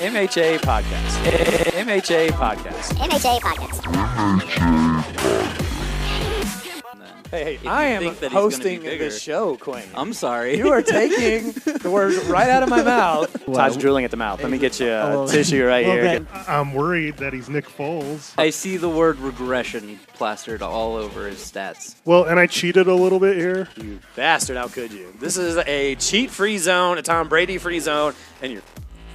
MHA Podcast. MHA Podcast. MHA Podcast. Hey, I am hosting this show, Quinn. I'm sorry. You are taking the words right out of my mouth. Todd's drooling at the mouth. Let me get you a tissue right here. I'm worried that he's Nick Foles. I see the word regression plastered all over his stats. Well, and I cheated a little bit here. You bastard, how could you? This is a cheat-free zone, a Tom Brady-free zone, and you're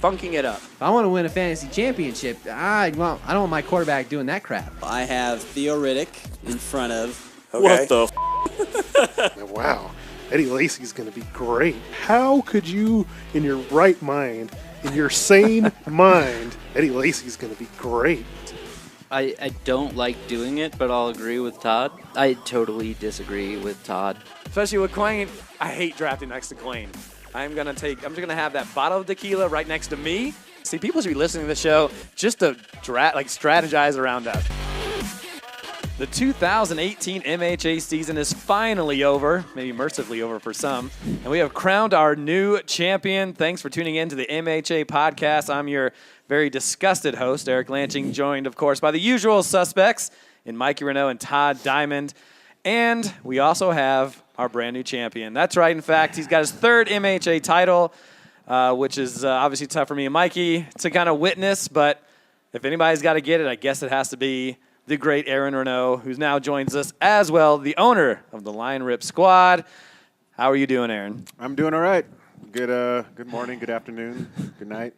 funking it up. If I want to win a fantasy championship, I don't want my quarterback doing that crap. I have Theo Riddick in front of. Okay. What the Wow. Eddie Lacy's going to be great. How could you, in your right mind, in your sane mind, Eddie Lacy's going to be great? I don't like doing it, but I'll agree with Todd. I totally disagree with Todd. Especially with Quain. I hate drafting next to Quain. I'm just gonna have that bottle of tequila right next to me. See, people should be listening to the show just to strategize around us. The 2018 MHA season is finally over, maybe mercifully over for some, and we have crowned our new champion. Thanks for tuning in to the MHA Podcast. I'm your very disgusted host, Eric Lanching, joined, of course, by the usual suspects in Mikey Renault and Todd Diamond. And we also have our brand new champion. That's right. In fact, he's got his third MHA title, which is obviously tough for me and Mikey to kind of witness. But if anybody's got to get it, I guess it has to be the great Aaron Renault, who now joins us as well, the owner of the Lion Rip Squad. How are you doing, Aaron? I'm doing all right. Good morning, good afternoon, good night.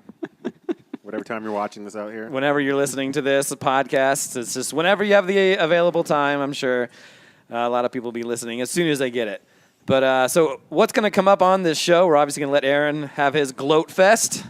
Whatever time you're watching this out here. Whenever you're listening to this podcast, it's just whenever you have the available time, I'm sure a lot of people will be listening as soon as they get it. But so what's going to come up on this show? We're obviously going to let Aaron have his gloat fest.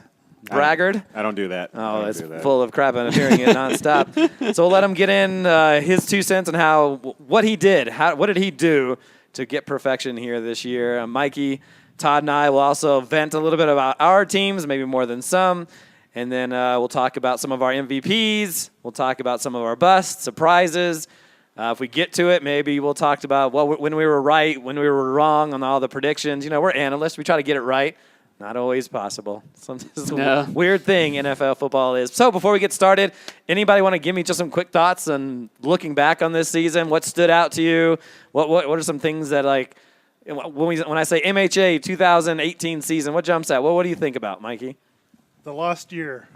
Braggart. I don't do that. Oh, it's full of crap. I'm hearing it nonstop. So we'll let him get in his 2 cents on what he did. What did he do to get perfection here this year? Mikey, Todd, and I will also vent a little bit about our teams, maybe more than some. And then we'll talk about some of our MVPs. We'll talk about some of our busts, surprises. If we get to it, maybe we'll talk about when we were right, when we were wrong on all the predictions. You know, we're analysts. We try to get it right. Not always possible. Sometimes a weird thing NFL football is. So before we get started, anybody want to give me just some quick thoughts on looking back on this season? What stood out to you? What are some things that, like, when I say MHA 2018 season, what jumps out? What do you think about, Mikey? The lost year.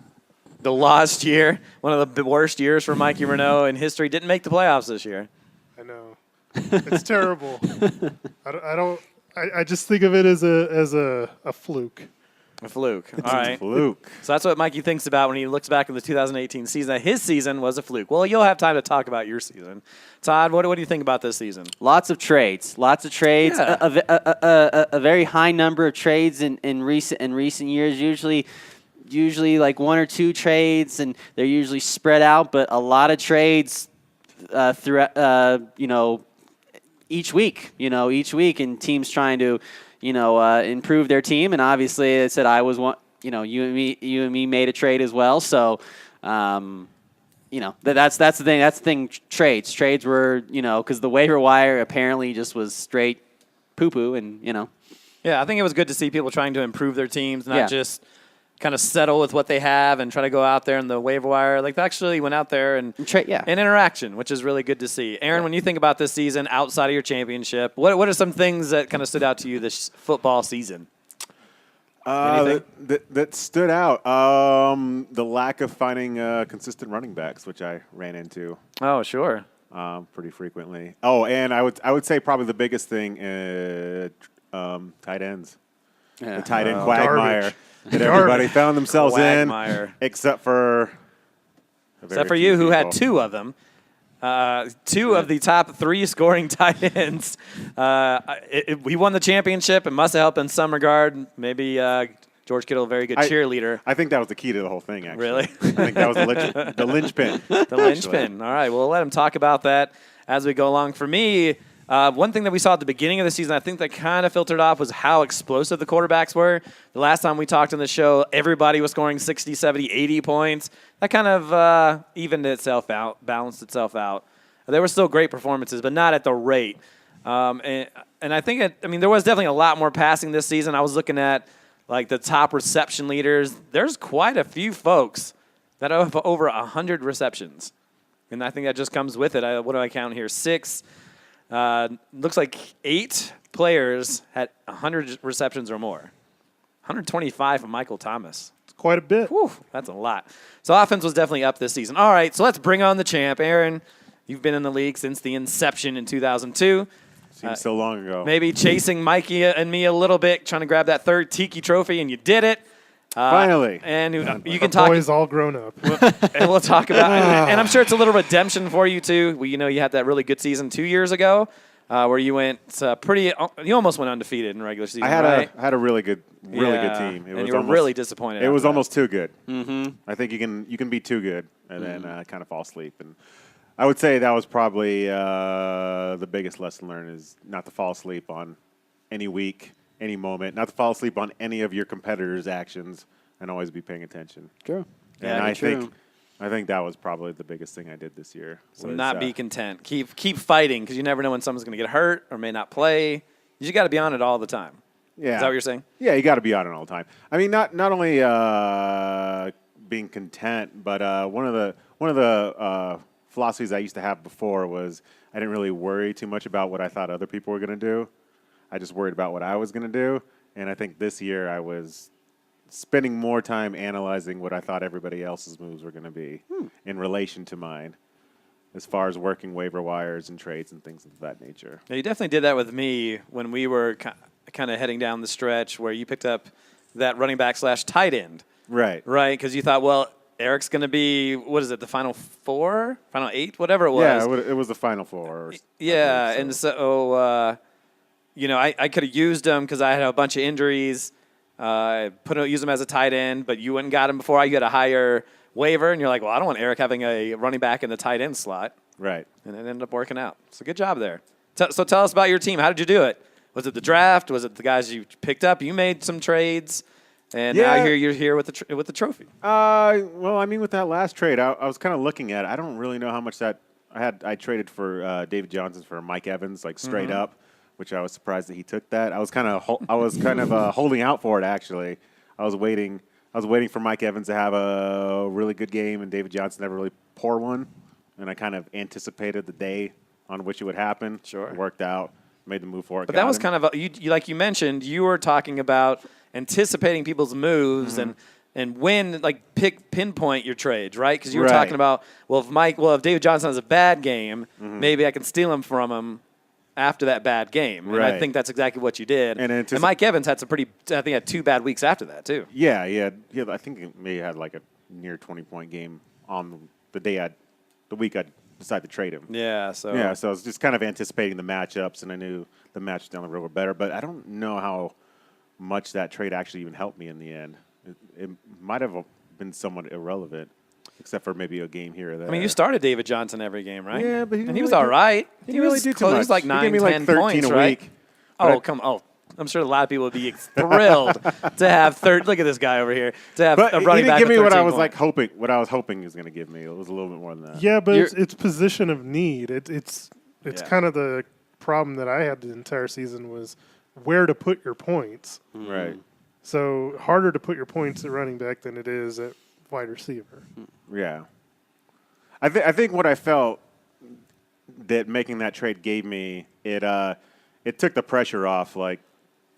The lost year. One of the worst years for Mikey Renault in history. Didn't make the playoffs this year. I know. It's terrible. I just think of it as a fluke. A fluke. All right. Fluke. So that's what Mikey thinks about when he looks back at the 2018 season. His season was a fluke. Well, you'll have time to talk about your season. Todd, what do you think about this season? Lots of trades. Yeah. A very high number of trades in recent years. Usually like one or two trades, and they're usually spread out. But a lot of trades throughout. Each week, and teams trying to, improve their team. And obviously, I said I was one. You and me made a trade as well. So, that's the thing. That's the thing. Trades were, because the waiver wire apparently just was straight poo-poo, and Yeah, I think it was good to see people trying to improve their teams, not just kind of settle with what they have and try to go out there in the waiver wire. Like, they actually went out there and an interaction, which is really good to see. Aaron, when you think about this season outside of your championship, what are some things that kind of stood out to you this football season? That stood out. The lack of finding consistent running backs, which I ran into. Oh, sure. Pretty frequently. Oh, and I would say probably the biggest thing tight ends. Yeah. The tight end quagmire Garbage. that everybody found themselves Quagmire. in, except for you, who had two of them. Two of the top 3 scoring tight ends. We won the championship. It must have helped in some regard. Maybe George Kittle, a very good cheerleader. I think that was the key to the whole thing, actually. Really? I think that was the linchpin. The linchpin. All right, we'll let him talk about that as we go along. For me, one thing that we saw at the beginning of the season, I think that kind of filtered off, was how explosive the quarterbacks were. The last time we talked on the show, everybody was scoring 60, 70, 80 points. That kind of evened itself out, balanced itself out. There were still great performances, but not at the rate. And I think, there was definitely a lot more passing this season. I was looking at like the top reception leaders, there's quite a few folks that have over 100 receptions. And I think that just comes with it. What do I count here? 6. Looks like 8 players had 100 receptions or more. 125 from Michael Thomas. It's quite a bit. Whew, that's a lot. So offense was definitely up this season. All right, so let's bring on the champ. Aaron, you've been in the league since the inception in 2002. Seems so long ago. Maybe chasing Mikey and me a little bit, trying to grab that 3rd Tiki Trophy, and you did it. Finally. And you can Our talk. boys all grown up. And we'll talk about and I'm sure it's a little redemption for you, too. Well, you had that really good season 2 years ago where you went you almost went undefeated in regular season, I had a really good team. And you were really disappointed. It was after almost too good. Mm-hmm. I think you can be too good and then kind of fall asleep. And I would say that was probably the biggest lesson learned is not to fall asleep on any week, any moment, not to fall asleep on any of your competitors' actions, and always be paying attention. True. And Yeah, I think that was probably the biggest thing I did this year. So not be content. Keep fighting because you never know when someone's going to get hurt or may not play. You just got to be on it all the time. Yeah. Is that what you're saying? Yeah, you got to be on it all the time. I mean, not only being content, but one of the philosophies I used to have before was I didn't really worry too much about what I thought other people were going to do. I just worried about what I was going to do. And I think this year I was spending more time analyzing what I thought everybody else's moves were going to be in relation to mine, as far as working waiver wires and trades and things of that nature. Yeah, you definitely did that with me when we were kind of heading down the stretch where you picked up that running back / tight end. Right. Right, because you thought, well, Eric's going to be, what is it, the final 4? Final 8? Whatever it was. Yeah, it was the final 4. Yeah, and so, I could have used him because I had a bunch of injuries. Use him as a tight end, but you went and got him before I got a higher waiver, and you're like, well, I don't want Eric having a running back in the tight end slot. Right. And it ended up working out. So good job there. So tell us about your team. How did you do it? Was it the draft? Was it the guys you picked up? You made some trades, and now you're here with the trophy. Well, I mean, with that last trade, I was kind of looking at it. I don't really know how much that I traded for David Johnson for Mike Evans, like straight up, which I was surprised that he took that. I was kind of holding out for it actually. I was waiting for Mike Evans to have a really good game, and David Johnson never really pour one. And I kind of anticipated the day on which it would happen. Sure. It worked out. Made the move for it. But that was kind of you like you mentioned. You were talking about anticipating people's moves and when pinpoint your trades, right? Because you were talking about if David Johnson has a bad game, maybe I can steal him from him after that bad game. And I think that's exactly what you did. And Mike Evans had had 2 bad weeks after that too. Yeah. I think he may have had like a near 20-point game on the week I decided to trade him. Yeah. So I was just kind of anticipating the matchups, and I knew the matches down the road were better. But I don't know how much that trade actually even helped me in the end. It might have been somewhat irrelevant, except for maybe a game here or there. I mean, you started David Johnson every game, right? Yeah, but he was all right. He really did too much. He was like 9, 10 points, a right? week. Oh, come on. Oh, I'm sure a lot of people would be thrilled to have look at this guy over here. To have But a running he didn't back give me with what I 13 was points. what I was hoping he was going to give me. It was a little bit more than that. Yeah, but it's position of need. It's kind of the problem that I had the entire season was where to put your points. Right. So harder to put your points at running back than it is at wide receiver. Yeah. I think what I felt that making that trade gave me, it took the pressure off, like,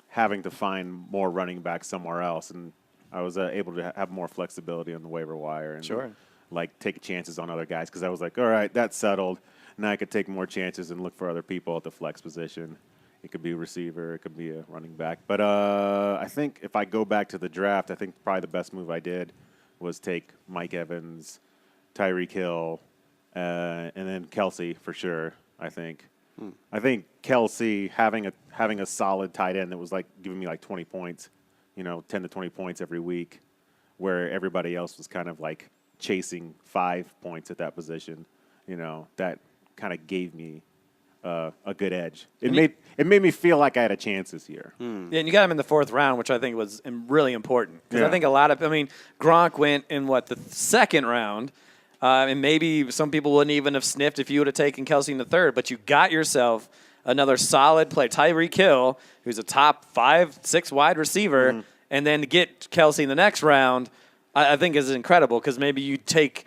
having to find more running backs somewhere else, and I was able to have more flexibility on the waiver wire and like take chances on other guys because I was like, all right, that's settled. Now I could take more chances and look for other people at the flex position. It could be a receiver, it could be a running back. But I think if I go back to the draft, I think probably the best move I did was take Mike Evans, Tyreek Hill, and then Kelsey for sure. I think Kelsey having a solid tight end that was like giving me like 20 points, 10 to 20 points every week, where everybody else was kind of like chasing 5 points at that position. That kind of gave me a good edge. It made me feel like I had a chance this year. Yeah, and you got him in the 4th round, which I think was really important because I think Gronk went in the 2nd round. And maybe some people wouldn't even have sniffed if you would have taken Kelsey in the 3rd, but you got yourself another solid player, Tyreek Hill, who's a top 5, 6 wide receiver, and then to get Kelsey in the next round, I think is incredible because maybe you take,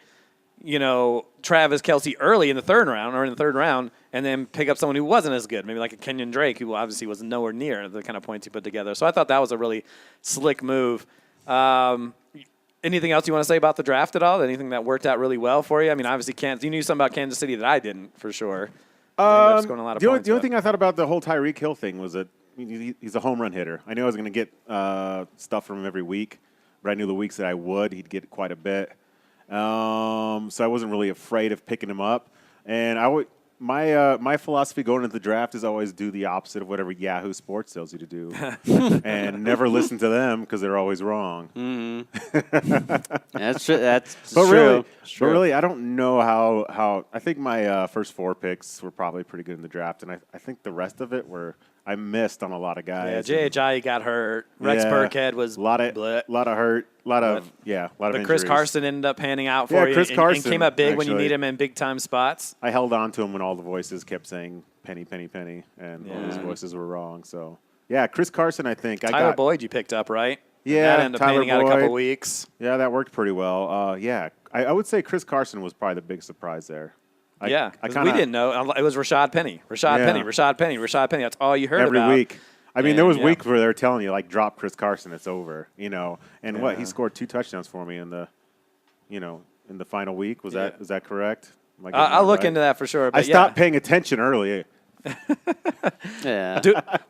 Travis Kelsey early in the third round, and then pick up someone who wasn't as good, maybe like a Kenyon Drake, who obviously was nowhere near the kind of points he put together. So I thought that was a really slick move. Anything else you want to say about the draft at all? Anything that worked out really well for you? I mean, obviously, you knew something about Kansas City that I didn't, for sure. The only thing I thought about the whole Tyreek Hill thing was that he's a home run hitter. I knew I was going to get stuff from him every week, but I knew the weeks that I would, he'd get quite a bit. So I wasn't really afraid of picking him up. And my philosophy going into the draft is always do the opposite of whatever Yahoo Sports tells you to do, and never listen to them because they're always wrong. That's true. That's But true. really, I don't know how. I think my first 4 picks were probably pretty good in the draft, and I think the rest of it I missed on a lot of guys. Yeah, JHI got hurt. Rex Burkhead was a lot of hurt, a lot of But injuries. Chris Carson ended up panning out for you. Chris Carson and came up big when you actually. need him in big time spots. I held on to him when all the voices kept saying penny, penny, penny, and all those voices were wrong. So Chris Carson, I think Tyler Boyd you picked up, right? Yeah, that ended up Tyler panning out a couple Boyd. weeks. Yeah, that worked pretty well. I would say Chris Carson was probably the big surprise there. We didn't know. It was Rashad Penny. Rashad Penny. That's all you heard every about. week. I mean, there was weeks where they were telling you, like, drop Chris Carson, it's over, And he scored 2 touchdowns for me in the final week. Was that correct? I'll look into that for sure. But I stopped paying attention early. Yeah,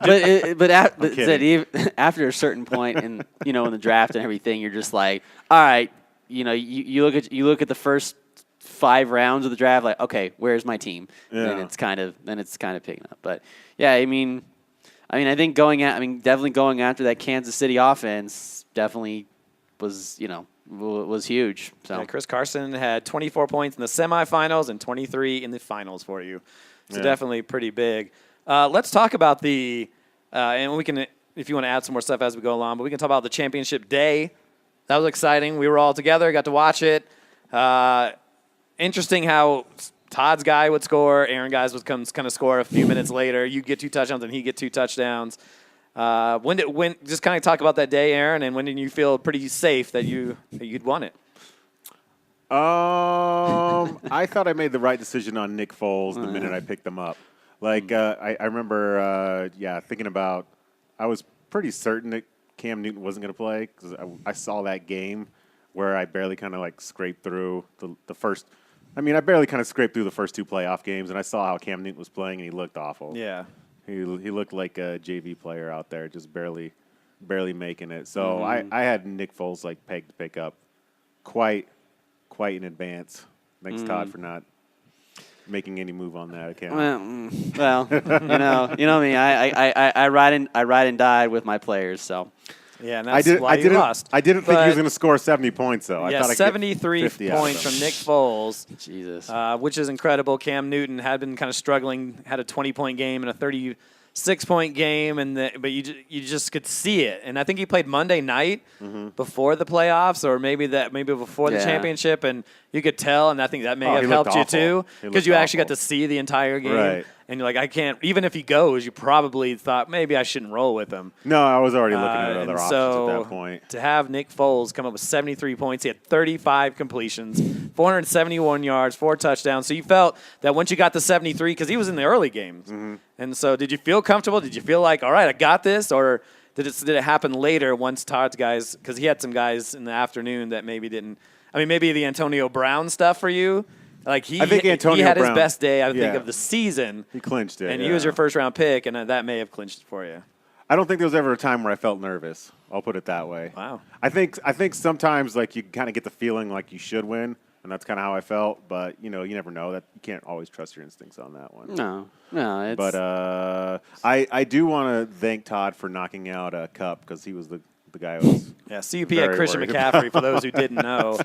I'm after a certain point in the draft and everything, you're just like, all right, you look at the first 5 rounds of the draft, like, okay, where's my team? Yeah. And it's kind of picking up. But yeah, I mean, definitely going after that Kansas City offense definitely was huge. So Chris Carson had 24 points in the semifinals and 23 in the finals for you. So definitely pretty big. Let's talk about and we can, if you want to add some more stuff as we go along, but we can talk about the championship day. That was exciting. We were all together, got to watch it. Interesting how Todd's guy would score, Aaron guys would kind of score a few minutes later. You get 2 touchdowns and he get 2 touchdowns. Just kind of talk about that day, Aaron, and when did you feel pretty safe that you'd won it? I thought I made the right decision on Nick Foles the minute I picked him up. I remember, thinking about, I was pretty certain that Cam Newton wasn't going to play because I saw that game where I barely kind of scraped through the first. I mean, I barely kind of scraped through the first 2 playoff games, and I saw how Cam Newton was playing, and he looked awful. Yeah. He looked like a JV player out there, just barely making it. So I had Nick Foles pegged to pick up quite in advance. Thanks, Todd, for not making any move on that account. Well, you know me. I ride and die with my players. So yeah, and that's why you lost. I didn't think he was going to score 70 points though. I thought 73 points from Nick Foles. Jesus, which is incredible. Cam Newton had been kind of struggling, had a 20-point game and a 36-point game, but you just could see it. And I think he played Monday night before the playoffs, or maybe before the championship, and you could tell. And I think that may have helped you too, because you actually got to see the entire game. Right. And you're like, I can't. Even if he goes, you probably thought maybe I shouldn't roll with him. No, I was already looking at other options at that point. To have Nick Foles come up with 73 points, he had 35 completions, 471 yards, 4 touchdowns. So you felt that once you got to 73, because he was in the early games. And so did you feel comfortable? Did you feel like, all right, I got this? Or did it happen later once Todd's guys, because he had some guys in the afternoon that maybe didn't. I mean, maybe the Antonio Brown stuff for you. I think he had his best day, I think, of the season. He clinched it. And he was your first-round pick, and that may have clinched it for you. I don't think there was ever a time where I felt nervous. I'll put it that way. Wow. I think sometimes you kind of get the feeling like you should win, and that's kind of how I felt. But you never know. That you can't always trust your instincts on that one. no. But I do want to thank Todd for knocking out Cup because he was the guy who was. Yeah, CUP had Christian McCaffrey, for those who didn't know.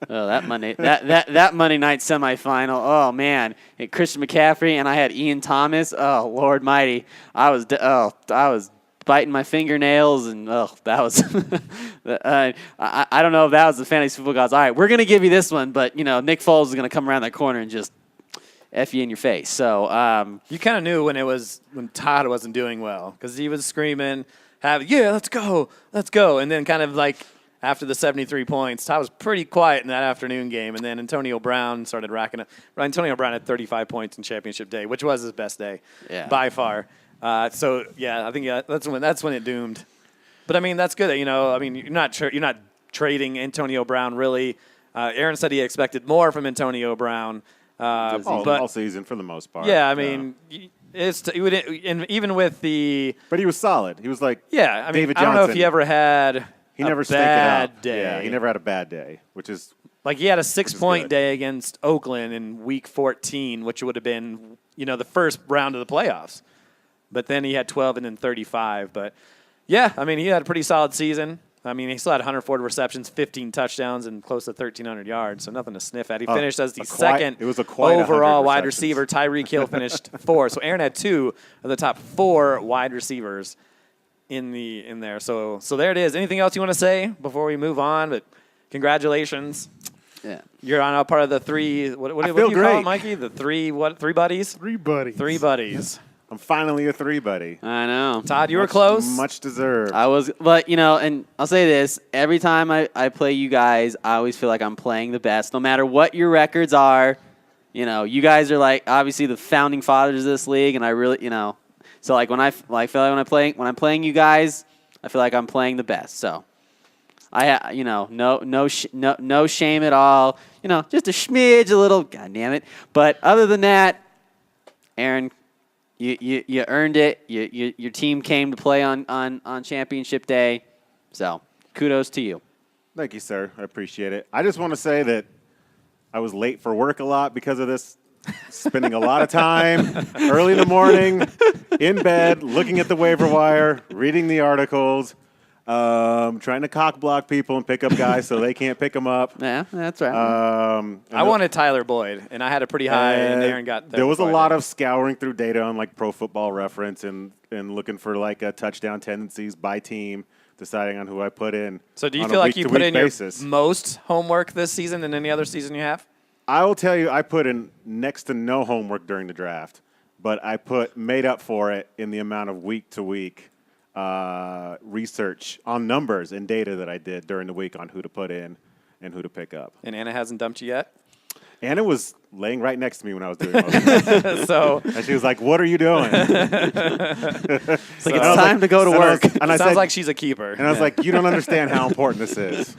Oh, that Monday night semifinal. Oh man, Christian McCaffrey and I had Ian Thomas. Oh Lord Mighty, I was biting my fingernails and that was. I don't know if that was the fantasy football gods. All right, we're gonna give you this one, but Nick Foles is gonna come around that corner and just F you in your face. So you kind of knew when Todd wasn't doing well because he was screaming. let's go. And then kind of like after the 73 points, Todd was pretty quiet in that afternoon game. And then Antonio Brown started racking up. Antonio Brown had 35 points in championship day, which was his best day by far. I think that's when it doomed. But I mean, that's good. You're not trading Antonio Brown really. Aaron said he expected more from Antonio Brown. All season for the most part. Yeah, I mean, even with the. But he was solid. He was like I David Johnson. don't know if he ever had he never a bad day. Yeah, he never had a bad day, which is like he had a 6-point day against Oakland in Week 14, which would have been the first round of the playoffs. But then he had 12 and then 35. But yeah, I mean, he had a pretty solid season. I mean, he still had 140 receptions, 15 touchdowns, and close to 1,300 yards, so nothing to sniff at. He finished as the second overall wide receiver. Tyreek Hill finished 4th. So Aaron had 2 of the top 4 wide receivers in there. So there it is. Anything else you want to say before we move on? But congratulations. Yeah. You're on a part of the 3. What do you call it, Mikey? The 3 buddies? 3 buddies. 3 buddies. I'm finally a 3 buddy. I know. Todd, you were close. Much deserved. I was, but and I'll say this: every time I play you guys, I always feel like I'm playing the best, no matter what your records are. You guys are like obviously the founding fathers of this league, and I really, so like when I feel like when I'm playing you guys, I feel like I'm playing the best. So no shame at all. Just a smidge, a little. God damn it! But other than that, Aaron. You earned it. Your team came to play on championship day. So kudos to you. Thank you, sir. I appreciate it. I just want to say that I was late for work a lot because of this. Spending a lot of time early in the morning, in bed, looking at the waiver wire, reading the articles, trying to cock block people and pick up guys so they can't pick them up. Yeah, that's right. I wanted Tyler Boyd, and I had a pretty high, and Aaron got there. There was a lot of scouring through data on like Pro Football Reference and looking for like a touchdown tendencies by team, deciding on who I put in. So do you feel like you put in your most homework this season than any other season you have? I will tell you, I put in next to no homework during the draft, but I made up for it in the amount of week to week research on numbers and data that I did during the week on who to put in and who to pick up. And Anna hasn't dumped you yet? Anna was laying right next to me when I was doing most of this. And she was like, "What are you doing?" It's time to go to work. And I sounds like she's a keeper. And I was like, "You don't understand how important this is.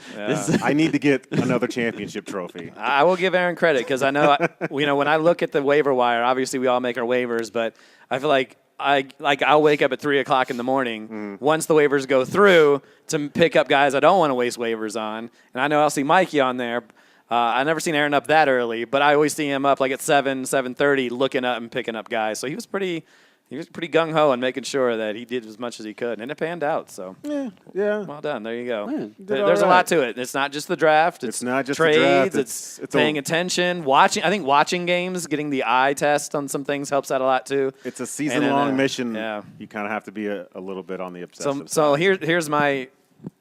I need to get another championship trophy." I will give Aaron credit because I know, when I look at the waiver wire, obviously we all make our waivers, but I feel like I'll wake up at 3 o'clock in the morning once the waivers go through to pick up guys I don't want to waste waivers on. And I know I'll see Mikey on there. I've never seen Aaron up that early, but I always see him up like at 7:30 looking up and picking up guys. So he was pretty gung-ho and making sure that he did as much as he could. And it panned out. So yeah. Well done. There you go. Yeah, There's a lot to it. It's not just the draft. It's not just trades. the draft. It's paying attention. Watching. I think watching games, getting the eye test on some things helps out a lot too. It's a season-long mission. Yeah. You kind of have to be a little bit on the obsessive So side. here's my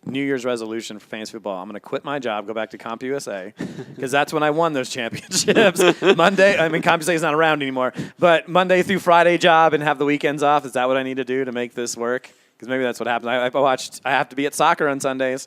New Year's resolution for fantasy football. I'm going to quit my job, go back to CompUSA, because that's when I won those championships. CompUSA is not around anymore, but Monday through Friday job and have the weekends off. Is that what I need to do to make this work? Because maybe that's what happens. I have to be at soccer on Sundays,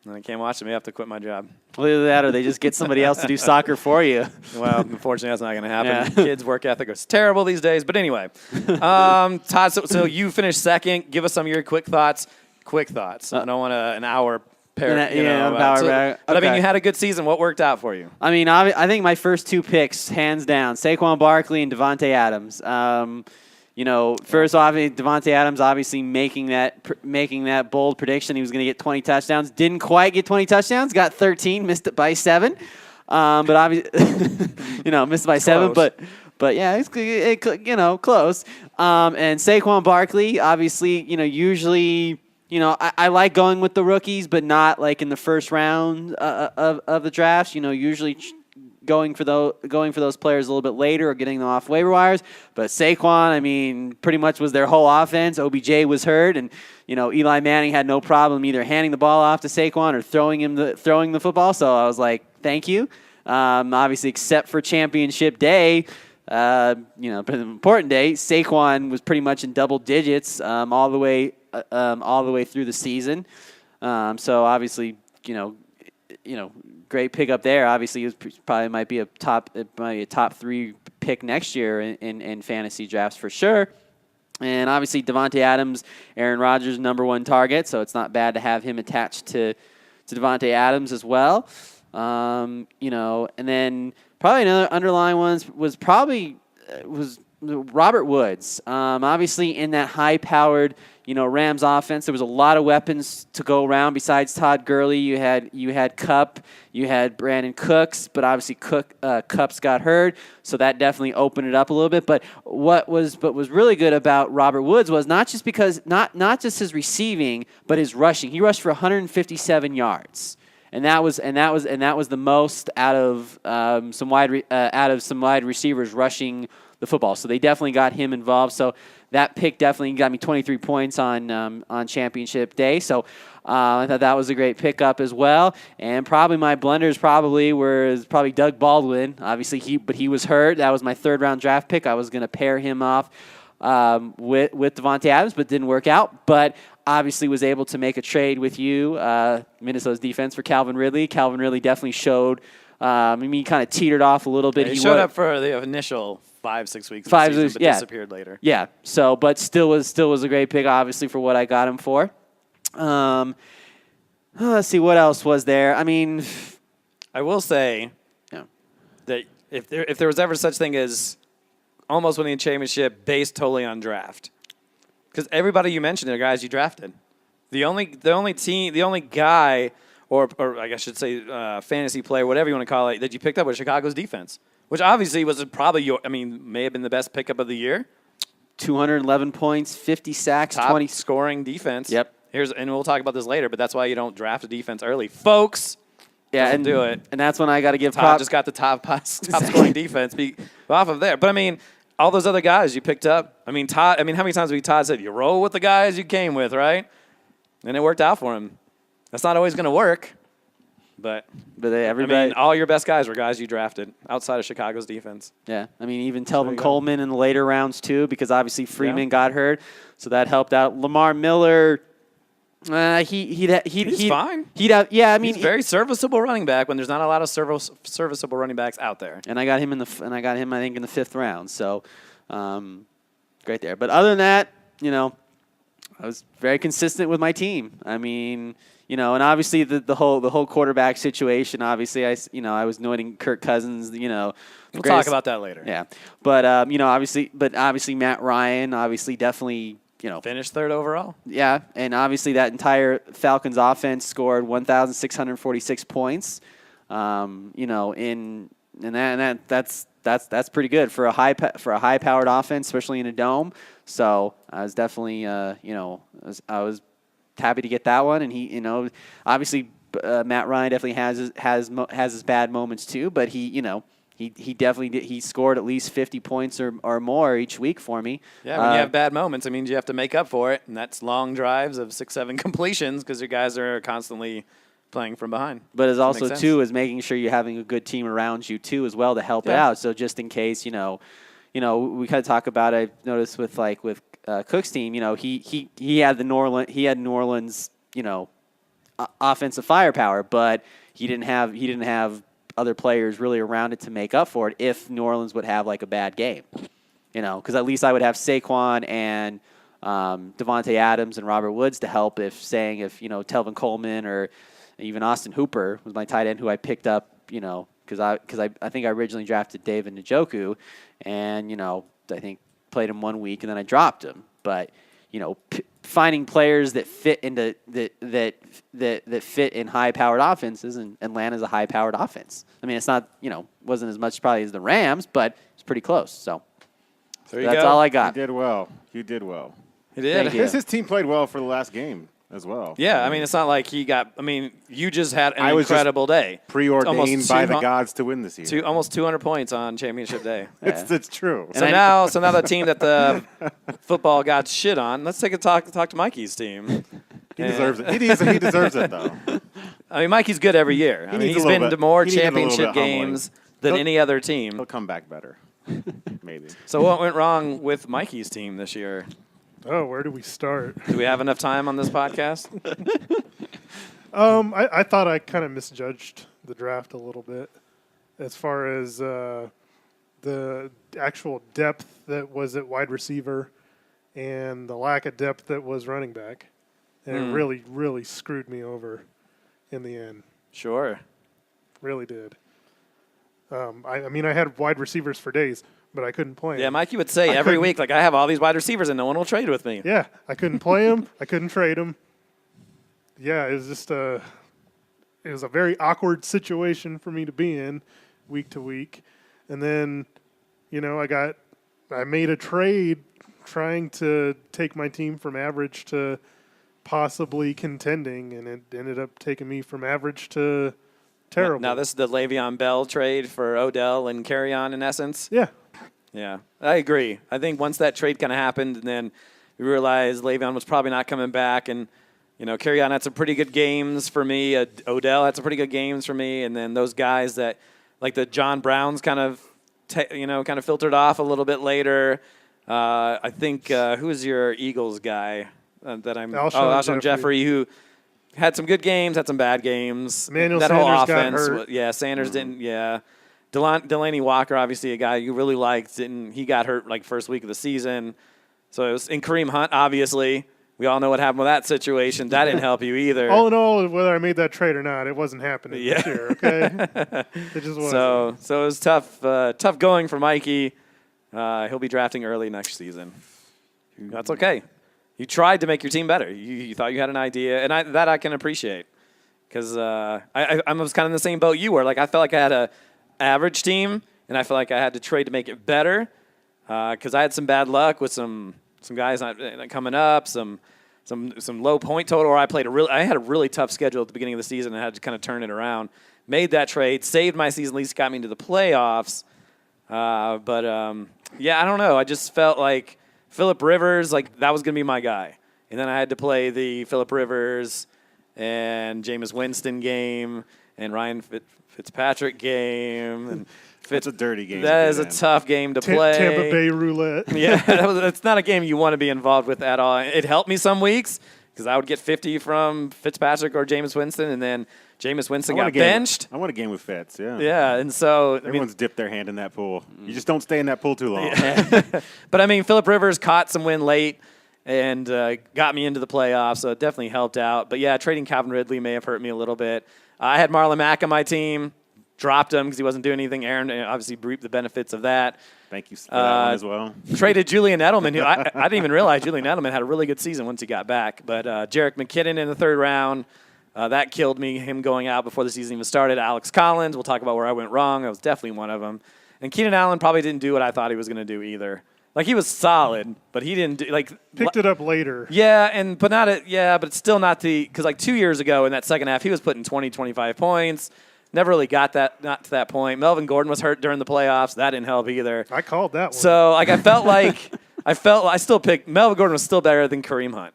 and I can't watch them. I have to quit my job. Well, either that or they just get somebody else to do soccer for you. Well, unfortunately, that's not going to happen. Yeah. Kids' work ethic is terrible these days. But anyway, Todd, so you finished second. Give us some of your quick thoughts. I don't want an hour pair. But I mean, you had a good season. What worked out for you? I mean, I think my first 2 picks, hands down, Saquon Barkley and Devontae Adams. First off, Devontae Adams obviously making that bold prediction he was going to get 20 touchdowns. Didn't quite get 20 touchdowns. Got 13, missed it by 7. But obviously, missed it by 7. But yeah, it's close. And Saquon Barkley, obviously, usually. I like going with the rookies, but not like in the first round of the drafts. Usually going for those players a little bit later or getting them off waiver wires. But Saquon, pretty much was their whole offense. OBJ was hurt, and Eli Manning had no problem either handing the ball off to Saquon or throwing the football. So I was like, thank you. Obviously, except for championship day. But an important day, Saquon was pretty much in double digits all the way all the way through the season. So obviously, great pickup there. Obviously, he was probably might be a top 3 pick next year in fantasy drafts for sure. And obviously, Devontae Adams, Aaron Rodgers' #1 target, so it's not bad to have him attached to Devontae Adams as well. And then probably another underlying one was Robert Woods. Obviously, in that high-powered, Rams offense, there was a lot of weapons to go around. Besides Todd Gurley, you had Kupp, you had Brandon Cooks, but obviously Kupp's got hurt, so that definitely opened it up a little bit. But what was really good about Robert Woods was not just his receiving, but his rushing. He rushed for 157 yards. And that was the most out of some wide receivers rushing the football. So they definitely got him involved. So that pick definitely got me 23 points on championship day. So I thought that was a great pickup as well. And probably my blunders was Doug Baldwin. Obviously he was hurt. That was my 3rd round draft pick. I was going to pair him off with Devontae Adams, but didn't work out. But obviously was able to make a trade with you, Minnesota's defense, for Calvin Ridley. Calvin Ridley definitely showed. He kind of teetered off a little bit. Yeah, he showed up for the initial 5-6 weeks of the season, but disappeared later. Yeah. So, but still was a great pick, obviously, for what I got him for. Let's see, what else was there? I mean, I will say that if there was ever such thing as almost winning a championship based totally on draft, because everybody you mentioned are guys you drafted. The only guy, or I guess I should say fantasy player, whatever you want to call it, that you picked up was Chicago's defense, which obviously was probably may have been the best pickup of the year. 211 points, 50 sacks, top 20 scoring defense. Yep. And we'll talk about this later, but that's why you don't draft a defense early, folks. Yeah, and do it. And that's when I got to give Todd props. just got the top scoring defense off of there. But I mean, all those other guys you picked up. I mean, Todd. I mean, how many times have Todd said you roll with the guys you came with, right? And it worked out for him. That's not always going to work, but everybody. I mean, all your best guys were guys you drafted outside of Chicago's defense. Yeah, I mean, even Telvin Coleman in the later rounds too, because obviously Freeman got hurt, so that helped out. Lamar Miller. He's fine. I mean, he's very serviceable running back when there's not a lot of serviceable running backs out there. And I got him I think in the 5th round. So, great there. But other than that, I was very consistent with my team. I mean, and obviously the whole quarterback situation. Obviously, I was anointing Kirk Cousins. We'll talk about that later. Yeah, but obviously Matt Ryan, definitely. Finished 3rd overall. Yeah, and obviously that entire Falcons offense scored 1,646 points. That's pretty good for a high-powered offense, especially in a dome. So I was definitely I was happy to get that one. And he obviously Matt Ryan definitely has his bad moments too, but he definitely did. He scored at least 50 points or more each week for me. Yeah, when you have bad moments, it means you have to make up for it, and that's long drives of 6-7 completions because your guys are constantly playing from behind. But it's also too is making sure you're having a good team around you too as well to help it out. So just in case, we kind of talk about. I've noticed with Cook's team, he had New Orleans, offensive firepower, but he didn't have other players really around it to make up for it if New Orleans would have a bad game, because at least I would have Saquon and Devontae Adams and Robert Woods to help if Telvin Coleman or even Austin Hooper was my tight end who I picked up, because I think I originally drafted David Njoku and, I think played him 1 week and then I dropped him. But, finding players that fit into that fit in high-powered offenses, and Atlanta's a high-powered offense. I mean, it's not, wasn't as much probably as the Rams, but it's pretty close. So that's all I got. You did well. You did well. He did. His team played well for the last game as well. Yeah, I mean, it's not like he got. I mean, you just had an incredible day. Preordained by the gods to win this year. Almost 200 points on championship day. It's true. So now the team that the football got shit on. Let's take a talk to Mikey's team. He deserves it. He deserves it though. I mean, Mikey's good every year. He's been to more championship games than any other team. He'll come back better, maybe. So what went wrong with Mikey's team this year? Oh, where do we start? Do we have enough time on this podcast? I thought I kind of misjudged the draft a little bit as far as the actual depth that was at wide receiver and the lack of depth that was running back. And it really, really screwed me over in the end. Sure. Really did. I mean, I had wide receivers for days, but I couldn't play them. Yeah, Mikey would say every week, like, I have all these wide receivers and no one will trade with me. Yeah, I couldn't play them. I couldn't trade them. Yeah, it was just it was a very awkward situation for me to be in week to week. And then, I made a trade trying to take my team from average to possibly contending, and it ended up taking me from average to terrible. Now, this is the Le'Veon Bell trade for Odell and Carry-On, in essence? Yeah. Yeah, I agree. I think once that trade kind of happened, and then we realized Le'Veon was probably not coming back, and Carry-On had some pretty good games for me. Odell had some pretty good games for me, and then those guys that, like the John Browns, kind of filtered off a little bit later. I think who is your Eagles guy that I'm? Alshon Jeffrey, who had some good games, had some bad games. Emmanuel that Sanders whole got offense, hurt. Sanders didn't. Yeah, Delaney Walker, obviously a guy you really liked, he got hurt like first week of the season. So it was, and Kareem Hunt, obviously. We all know what happened with that situation. That didn't help you either. All in all, whether I made that trade or not, it wasn't happening this year, okay? It just wasn't. So it was tough going for Mikey. He'll be drafting early next season. That's okay. You tried to make your team better. You thought you had an idea, and I can appreciate. Because I was kind of in the same boat you were. Like, I felt like I had a average team, and I felt like I had to trade to make it better. Because I had some bad luck with some guys not coming up, some low point total. Or I had a really tough schedule at the beginning of the season, and I had to kind of turn it around. Made that trade, saved my season, at least got me into the playoffs. But I don't know. I just felt like Phillip Rivers, like that was going to be my guy. And then I had to play the Phillip Rivers and Jameis Winston game and Ryan Fitzpatrick game. And It's a dirty game. That is a tough game to play. Tampa Bay roulette. Yeah, it's not a game you want to be involved with at all. It helped me some weeks because I would get 50 from Fitzpatrick or Jameis Winston, and then Jameis Winston got benched. I want a game with Fitz, yeah. Yeah, and so everyone's dipped their hand in that pool. You just don't stay in that pool too long. But I mean, Phillip Rivers caught some win late and got me into the playoffs, so it definitely helped out. But yeah, trading Calvin Ridley may have hurt me a little bit. I had Marlon Mack on my team. Dropped him because he wasn't doing anything. Aaron obviously reaped the benefits of that. Thank you for that one as well. Traded Julian Edelman, who I didn't even realize Julian Edelman had a really good season once he got back. But Jerick McKinnon in the third round, that killed me, him going out before the season even started. Alex Collins, we'll talk about where I went wrong. I was definitely one of them. And Keenan Allen probably didn't do what I thought he was going to do either. Like, he was solid, but he didn't do, like... Picked it up later. Yeah, but it's still not because like 2 years ago in that second half, he was putting 20, 25 points. Never really got not to that point. Melvin Gordon was hurt during the playoffs. That didn't help either. I called that one. So, like, I still picked Melvin Gordon was still better than Kareem Hunt.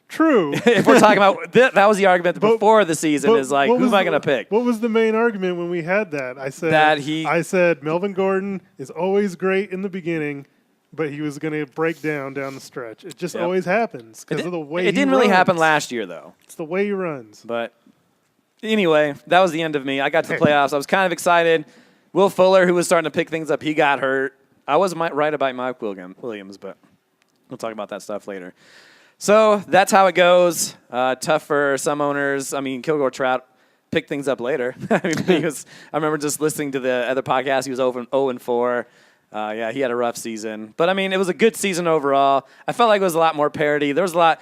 True. If we're talking about that was the argument before the season is like, who am I going to pick? What was the main argument when we had that? I said Melvin Gordon is always great in the beginning, but he was going to break down the stretch. It just always happens because of the way he runs. It didn't really happen last year, though. It's the way he runs. But anyway, that was the end of me. I got to the playoffs. I was kind of excited. Will Fuller, who was starting to pick things up, he got hurt. I wasn't right about Mike Williams, but we'll talk about that stuff later. So that's how it goes. Tough for some owners. I mean, Kilgore Trout picked things up later. I remember just listening to the other podcast. He was 0-4. He had a rough season. But, I mean, it was a good season overall. I felt like it was a lot more parity. There was a lot,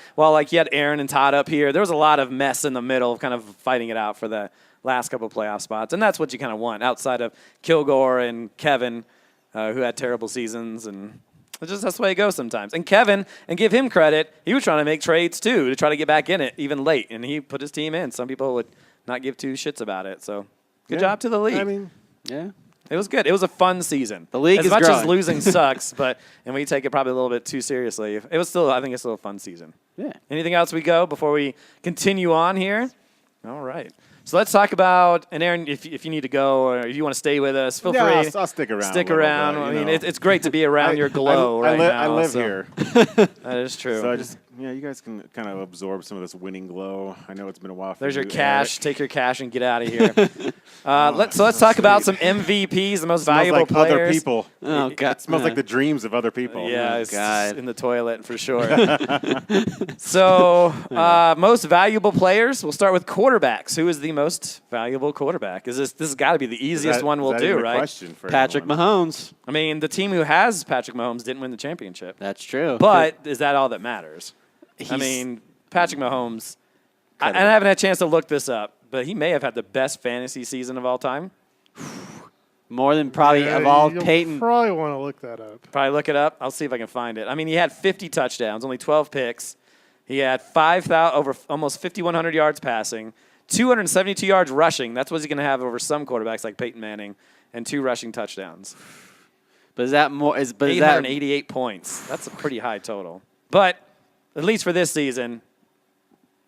he had Aaron and Todd up here, there was a lot of mess in the middle, kind of fighting it out for the last couple of playoff spots. And that's what you kind of want outside of Kilgore and Kevin, who had terrible seasons. And that's the way it goes sometimes. And Kevin, and give him credit, he was trying to make trades, too, to try to get back in it, even late. And he put his team in. Some people would not give two shits about it. So, good job to the league. I mean, Yeah. It was good. It was a fun season. The league as is much growing. as losing sucks, and we take it probably a little bit too seriously. I think it's still a fun season. Yeah. Anything else we go before we continue on here? All right. So let's talk about, and Aaron, if you need to go or if you want to stay with us, feel free. I'll stick around. Stick a little around. bit, I mean, it's great to be around your glow right now. I live so here. That is true. So you guys can kind of absorb some of this winning glow. I know it's been a while. There's your you, cash. Eric. Take your cash and get out of here. Let's talk about some MVPs, the most valuable like players. Other people. Oh, God. It smells like the dreams of other people. Yeah, Oh, it's God. in the toilet for sure. So, most valuable players. We'll start with quarterbacks. Who is the most valuable quarterback? This has got to be the easiest one we'll do, right? Question for Patrick everyone? Mahomes. I mean, the team who has Patrick Mahomes didn't win the championship. That's true. But is that all that matters? I He's- mean, Patrick Mahomes, and I haven't had a chance to look this up, but he may have had the best fantasy season of all time. more than probably Yeah, of all you'll Peyton. probably want to look that up. Probably look it up. I'll see if I can find it. I mean, he had 50 touchdowns, only 12 picks. He had almost 5,100 yards passing, 272 yards rushing. That's what he's going to have over some quarterbacks like Peyton Manning, and 2 rushing touchdowns. But is that more? Is 888 points. That's a pretty high total. But at least for this season,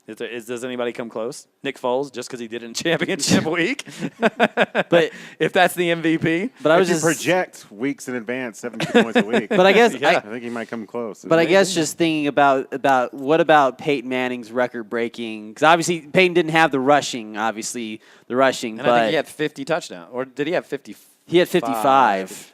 does anybody come close? Nick Foles, just because he did it in championship week. But if that's the MVP. but I was If you just project weeks in advance, 17 points a week. But I guess Yeah. I think he might come close. But I guess just thinking about what about Peyton Manning's record breaking? Because obviously Peyton didn't have the rushing. Obviously the rushing, And but I think he had 50 touchdowns. Or did he have 50? he had 55.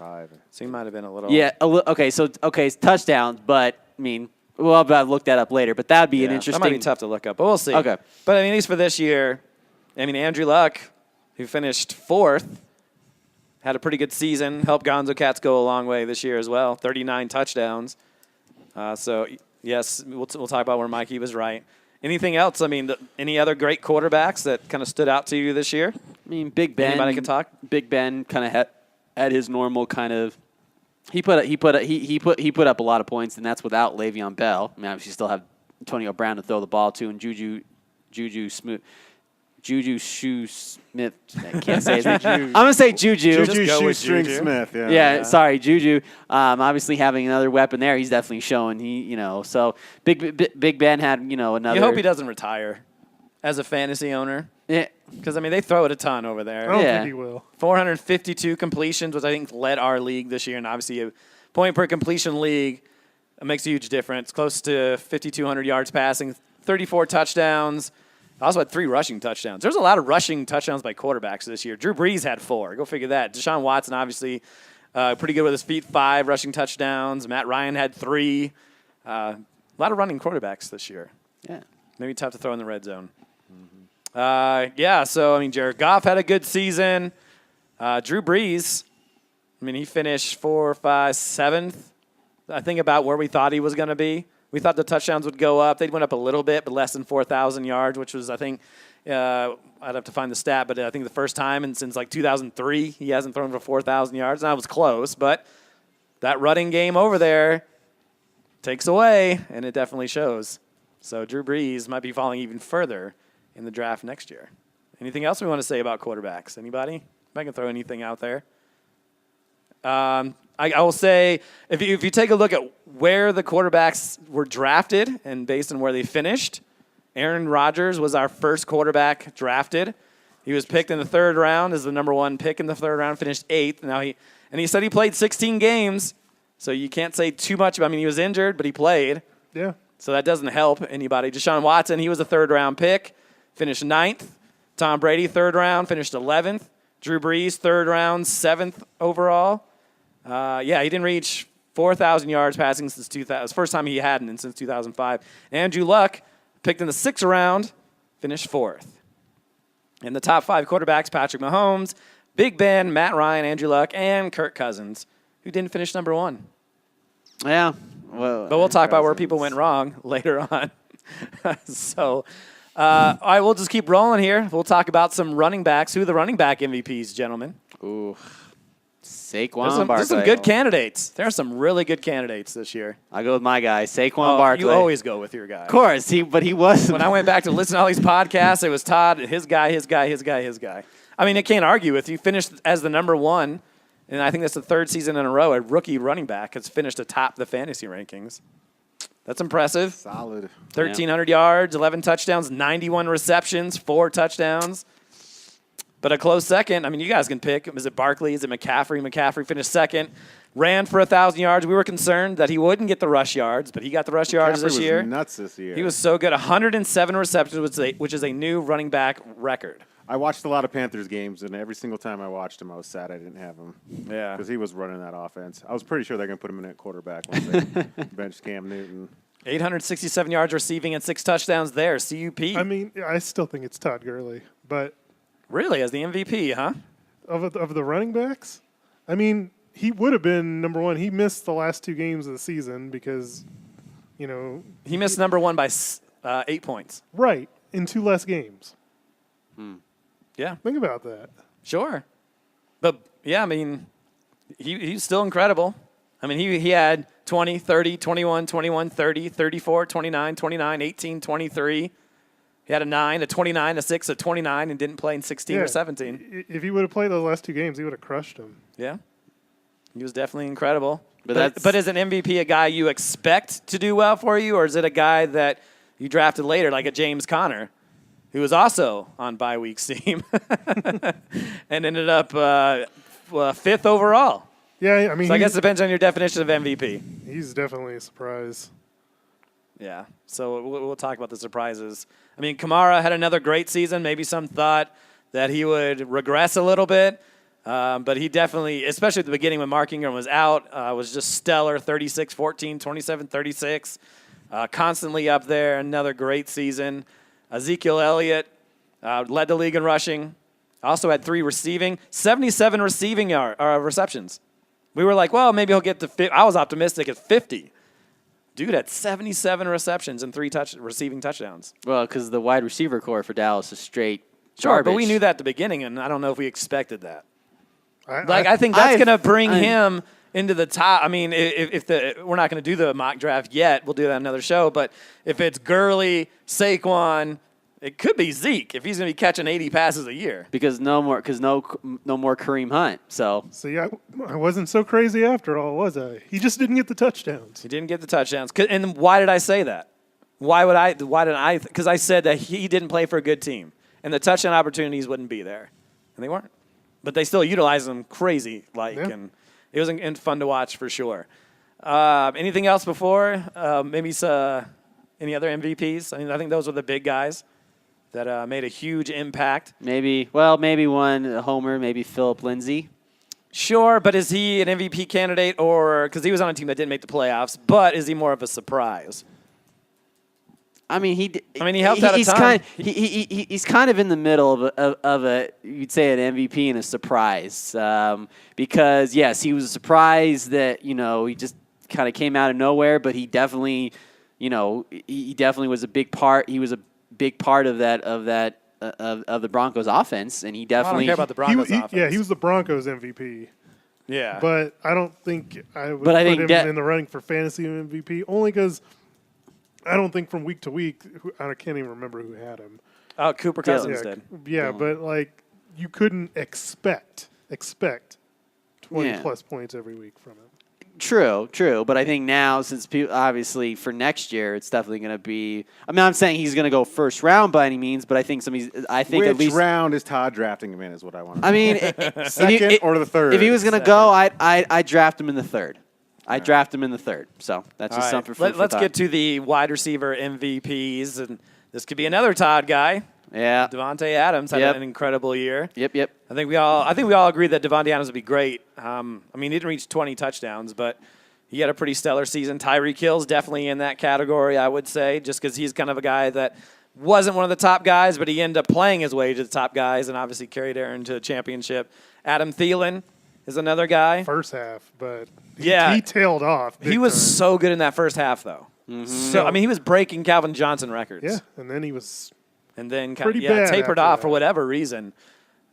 So he might have been a little. Yeah. Okay. So it's touchdowns, but I mean, well, I'll look that up later. But that would be an Yeah, interesting. That might be tough to look up, but we'll see. Okay. But I mean, at least for this year, I mean, Andrew Luck, who finished 4th, had a pretty good season. Helped Gonzo Cats go a long way this year as well. 39 touchdowns. So yes, we'll talk about where Mikey was right. Anything else? I mean, any other great quarterbacks that kind of stood out to you this year? I mean, Big Ben. Anybody can talk? Big Ben kind of had his normal kind of. He put up a lot of points, and that's without Le'Veon Bell. I mean, obviously, you still have Antonio Brown to throw the ball to, and Juju Smith. I can't say his name. I'm gonna say Juju. Juju go with Shoestring Juju. Smith. Yeah. Yeah, sorry, Juju. Obviously, having another weapon there, he's definitely showing. So Big Ben had another. You hope he doesn't retire as a fantasy owner. Yeah, Because, I mean, they throw it a ton over I there. don't Yeah. think he will. 452 completions, which I think led our league this year. And obviously, a point per completion league makes a huge difference. Close to 5,200 yards passing, 34 touchdowns. Also had 3 rushing touchdowns. There's a lot of rushing touchdowns by quarterbacks this year. Drew Brees had 4. Go figure that. Deshaun Watson, obviously, pretty good with his feet. 5 rushing touchdowns. Matt Ryan had 3. A lot of running quarterbacks this year. yeah. Maybe tough to throw in the red zone. So, I mean, Jared Goff had a good season. Drew Brees, I mean, he finished 4, 5, 7th. I think about where we thought he was going to be. We thought the touchdowns would go up. They went up a little bit, but less than 4,000 yards, which was, I think, I'd have to find the stat, but I think the first time since like 2003, he hasn't thrown for 4,000 yards. That was close, but that running game over there takes away, and it definitely shows. So Drew Brees might be falling even further in the draft next year. Anything else we want to say about quarterbacks? Anybody? I can throw anything out there. I will say, if you take a look at where the quarterbacks were drafted and based on where they finished, Aaron Rodgers was our first quarterback drafted. He was picked in the 3rd round as the number 1 pick in the 3rd round, finished 8th. He said he played 16 games, so you can't say too much. I mean, he was injured, but he played. Yeah. So that doesn't help anybody. Deshaun Watson, he was a 3rd round pick, finished 9th. Tom Brady, 3rd round, finished 11th. Drew Brees, 3rd round, 7th overall. He didn't reach 4,000 yards passing since 2000. It's the first time he hadn't since 2005. Andrew Luck, picked in the 6th round, finished 4th. In the top 5 quarterbacks, Patrick Mahomes, Big Ben, Matt Ryan, Andrew Luck, and Kirk Cousins, who didn't finish number 1. Yeah. Well, But we'll talk about where people went wrong later on. All right, we'll just keep rolling here. We'll talk about some running backs. Who are the running back MVPs, gentlemen? ooh, Saquon There's some Barkley. good candidates. There are some really good candidates this year. I'll go with my guy, Saquon Barkley. You always go with your guy. Of course, but he was. When I went back to listen to all these podcasts, it was Todd, his guy. I mean, I can't argue with you. Finished as the number 1, and I think that's the 3rd season in a row a rookie running back has finished atop the fantasy rankings. That's impressive. Solid. 1,300 yards, 11 touchdowns, 91 receptions, 4 touchdowns. But a close second, I mean, you guys can pick. Is it Barkley? Is it McCaffrey? McCaffrey finished second. Ran for 1,000 yards. We were concerned that he wouldn't get the rush yards, but he got the rush yards this year. Was nuts this year. He was so good. 107 receptions, which is a new running back record. I watched a lot of Panthers games, and every single time I watched him, I was sad I didn't have him. Yeah. Because he was running that offense. I was pretty sure they're going to put him in at quarterback once they benched Cam Newton. 867 yards receiving and 6 touchdowns there. CUP. I mean, I still think it's Todd Gurley, but Really, as the MVP, huh? of the running backs, I mean, he would have been number one. He missed the last 2 games of the season because, He missed number 1 by 8 points. right, in 2 less games. Yeah, Think about that. sure. But, yeah, I mean, he's still incredible. I mean, he had 20, 30, 21, 21, 30, 34, 29, 29, 18, 23. He had a 9, a 29, a 6, a 29, and didn't play in 16 or 17. If he would have played those last 2 games, he would have crushed him. Yeah. He was definitely incredible. But But is an MVP a guy you expect to do well for you, or is it a guy that you drafted later, like a James Conner, who was also on bye week's team and ended up 5th overall? Yeah, I mean, So I guess it depends on your definition of MVP. he's definitely a surprise. Yeah. So we'll talk about the surprises. I mean, Kamara had another great season. Maybe some thought that he would regress a little bit. But he definitely, especially at the beginning when Mark Ingram was out, was just stellar. 36-14, 27-36. Constantly up there. Another great season. Ezekiel Elliott led the league in rushing. Also had 3 receiving. 77 receiving receptions. We were like, well, maybe he'll get to 50. I was optimistic at 50. Dude had 77 receptions and 3 receiving touchdowns. Well, because the wide receiver core for Dallas is straight Sure, garbage. but we knew that at the beginning, and I don't know if we expected that. I I think that's going to bring him into the top. I mean, if we're not going to do the mock draft yet, we'll do that on another show. But if it's Gurley, Saquon, it could be Zeke if he's going to be catching 80 passes a year. because no more Kareem Hunt. So See, I wasn't so crazy after all, was I? He just didn't get the touchdowns. He didn't get the touchdowns. And why did I say that? Why did I? Because I said that he didn't play for a good team, and the touchdown opportunities wouldn't be there, and they weren't. But they still utilized them crazy, and it was fun to watch for sure. Anything else before? Maybe any other MVPs? I mean, I think those were the big guys that made a huge impact. maybe one homer, maybe Philip Lindsay. Sure, but is he an MVP candidate, or because he was on a team that didn't make the playoffs? But is he more of a surprise? I mean, he helped out a ton. He's kind of in the middle of a you'd say an MVP and a surprise because yes, he was a surprise that he just kind of came out of nowhere, but he definitely was a big part. He was a big part of the Broncos offense, and he definitely I don't care about the Broncos offense. Yeah, he was the Broncos MVP. Yeah, But I don't think I would But I put think him in the running for fantasy MVP, only because I don't think from week to week, I can't even remember who had him. Oh, Cooper Cousins did. Yeah, but like you couldn't expect 20-plus points every week from him. True, but I think now, since obviously for next year, it's definitely going to be. I mean, I'm saying he's going to go first round by any means, but I think at least round is Todd drafting him in is what I want to I mean, second or the third? If he was going to go, I'd draft him in the third. I draft him in the third, so that's just something for Let's Todd. get to the wide receiver MVPs, and this could be another Todd guy. Yeah. Devontae Adams had an incredible year. Yep. I think we all agree that Devontae Adams would be great. I mean, he didn't reach 20 touchdowns, but he had a pretty stellar season. Tyreek Hill's definitely in that category, I would say, just because he's kind of a guy that wasn't one of the top guys, but he ended up playing his way to the top guys and obviously carried Aaron to a championship. Adam Thielen is another guy. First half, but Yeah. he tailed off. He was time. so good in that first half, though. Mm-hmm. So I mean, he was breaking Calvin Johnson records. Yeah, and then he was And then Pretty bad tapered after off that. for whatever reason.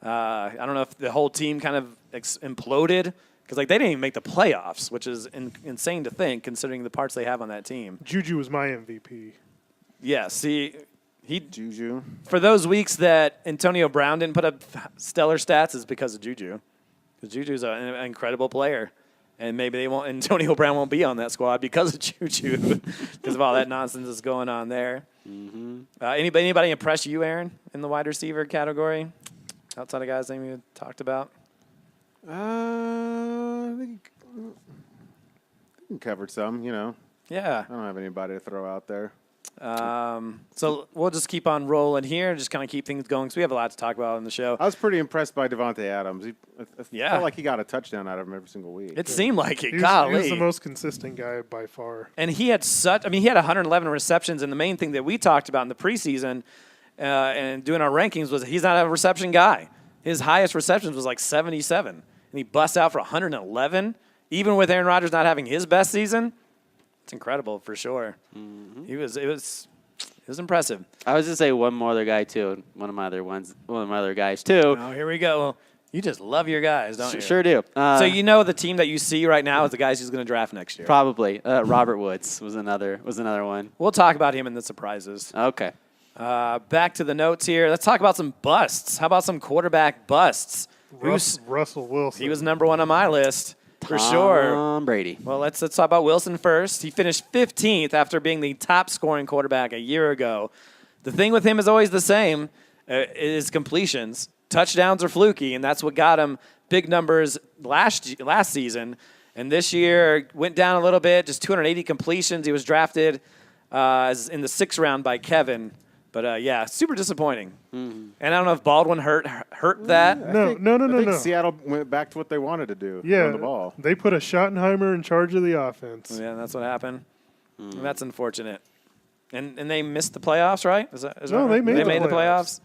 I don't know if the whole team kind of imploded because they didn't even make the playoffs, which is insane to think considering the parts they have on that team. Juju was my MVP. Yeah, see, Juju. for those weeks that Antonio Brown didn't put up stellar stats is because of Juju. Because Juju's an incredible player. And maybe Antonio Brown won't be on that squad because of Juju, because of all that nonsense that's going on there. Mm-hmm. Anybody impress you, Aaron, in the wide receiver category? outside of guys that we talked about? I think we covered some, Yeah. I don't have anybody to throw out there. So we'll just keep on rolling here and just kind of keep things going because we have a lot to talk about on the show. I was pretty impressed by Devontae Adams. I felt like he got a touchdown out of him every single week. It seemed like it. He Golly. was the most consistent guy by far. And he had he had 111 receptions. And the main thing that we talked about in the preseason and doing our rankings was he's not a reception guy. His highest receptions was like 77. And he busts out for 111. Even with Aaron Rodgers not having his best season, it's incredible for sure. Mm-hmm. It was impressive. I was just say one more other guy too. One of my other guys too. Oh, here we go. You just love your guys, don't you? Sure do. So the team that you see right now is the guys he's going to draft next year. Probably. Robert Woods was another one. We'll talk about him in the surprises. Okay. Back to the notes here. Let's talk about some busts. How about some quarterback busts? Russell Wilson. He was number one on my list. For sure. Tom Brady. Well, let's talk about Wilson first. He finished 15th after being the top scoring quarterback a year ago. The thing with him is always the same, is completions. Touchdowns are fluky, and that's what got him big numbers last season. And this year went down a little bit, just 280 completions. He was drafted in the 6th round by Kevin. But, super disappointing. Mm-hmm. And I don't know if Baldwin hurt that. No. I think Seattle went back to what they wanted to do. Run the ball. They put a Schottenheimer in charge of the offense. Yeah, that's what happened. And that's unfortunate. And they missed the playoffs, right? Is No, right? they made the playoffs.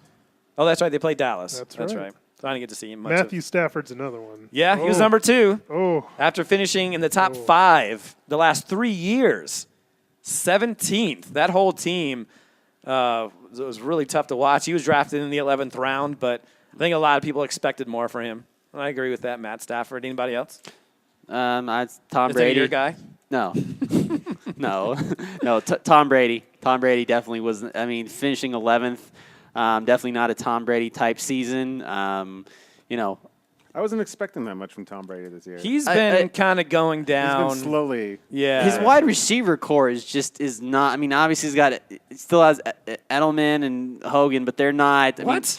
Oh, that's right. They played Dallas. That's right. So I didn't get to see him much. Matthew Stafford's another one. Yeah, he was number 2. Oh. After finishing in the top 5 the last 3 years. 17th. That whole team it was really tough to watch. He was drafted in the 11th round, but I think a lot of people expected more from him. I agree with that. Matt Stafford. Anybody else? Tom Is Brady. that your guy? No. No. Tom Brady. Tom Brady definitely was. I mean, finishing 11th, definitely not a Tom Brady type season. I wasn't expecting that much from Tom Brady this year. He's been kind of going down. He's been slowly. Yeah. His wide receiver core is not. I mean, obviously he still has Edelman and Hogan, but they're not. What?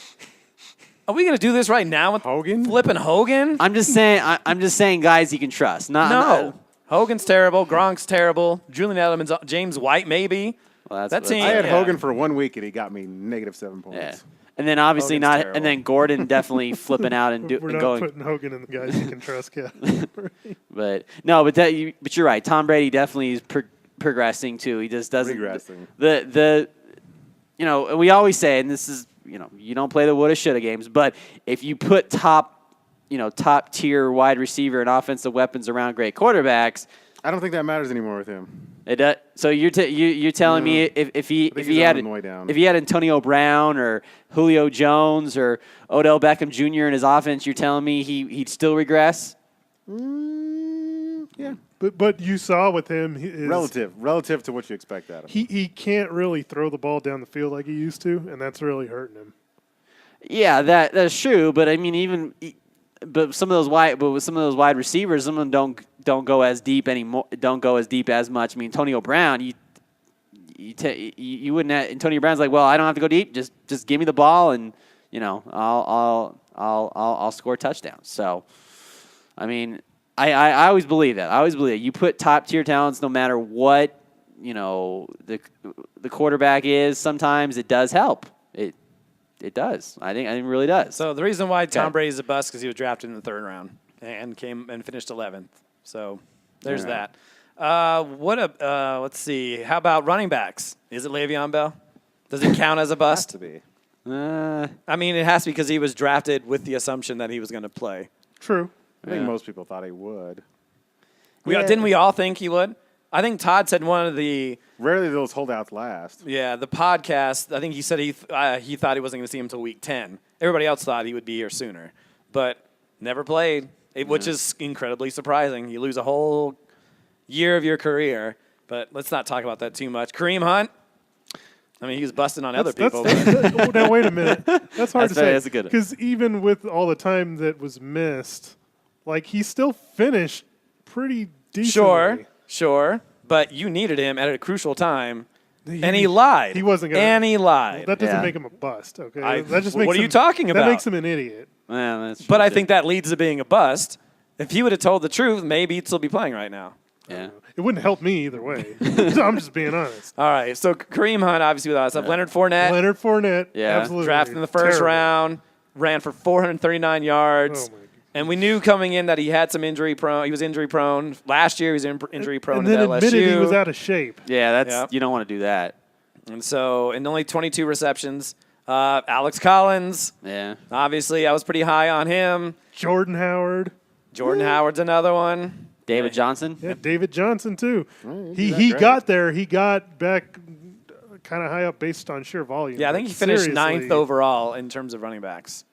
Are we going to do this right now with Hogan? Flipping Hogan? I'm just saying guys you can trust. No. Hogan's terrible. Gronk's terrible. Julian Edelman's James White maybe. Well, that team. I had Hogan for 1 week and he got me -7 points. Yeah. And then obviously Hogan's not. terrible. And then Gordon definitely flipping out and We're not going. putting Hogan in the guys you can trust, yeah. But no, but you're right. Tom Brady definitely is progressing too. He just doesn't. Regressing. And we always say, and this is, you don't play the woulda shoulda games, but if you put top tier wide receiver and offensive weapons around great quarterbacks, I don't think that matters anymore with him. It does. So you're telling me if he had Antonio Brown or Julio Jones or Odell Beckham Jr. in his offense, you're telling me he'd still regress? Yeah. But you saw with him relative to what you expect out of him. He can't really throw the ball down the field like he used to, and that's really hurting him. Yeah, that's true. But I mean, with some of those wide receivers, some of them don't go as deep anymore. Don't go as deep as much. I mean, Antonio Brown, you wouldn't. Antonio Brown's like, well, I don't have to go deep. Just give me the ball, and I'll score touchdowns. So, I mean, I always believe that. You put top tier talents, no matter what the quarterback is. Sometimes it does help. It does. I think it really does. So the reason why Tom Brady's a bust because he was drafted in the 3rd round and came and finished 11th. So there's that. Let's see. How about running backs? Is it Le'Veon Bell? Does it count as a bust? Has to be. I mean, it has to be because he was drafted with the assumption that he was going to play. True. I think most people thought he would. Didn't we all think he would? I think Todd said one of the rarely those holdouts last. Yeah, the podcast. I think he said he thought he wasn't going to see him until week 10. Everybody else thought he would be here sooner, but never played, which is incredibly surprising. You lose a whole year of your career, but let's not talk about that too much. Kareem Hunt. I mean, he was busting on other people. Now wait a minute. That's hard to say. That's a good one. Because even with all the time that was missed, like he still finished pretty decently. Sure, but you needed him at a crucial time And he lied. He wasn't going to. And he lied. That doesn't Yeah. make him a bust, okay? I- that just what makes are you him- talking about? That makes him an idiot. Well, that's But true, I too. think that leads to being a bust. If he would have told the truth, maybe he'd still be playing right now. Yeah. It wouldn't help me either way. I'm just being honest. All right, so Kareem Hunt, obviously, with us. Leonard Fournette, Leonard Fournette, Yeah. absolutely. drafted in the first Terrible. round, ran for 439 yards. Oh, my God. And we knew coming in that he had some injury prone. He was injury prone. Last year, he was injury prone And at then LSU. admitted he was out of shape. Yeah, that's Yeah. you don't want to do that. And so, and only 22 receptions. Alex Collins, Yeah. obviously, I was pretty high on him. Jordan Howard. Jordan Howard's another one. David Johnson. Yeah, David Johnson, too. Well, He great. got there. He got back kind of high up based on sheer volume. Yeah, I but think he finished seriously, ninth overall in terms of running backs.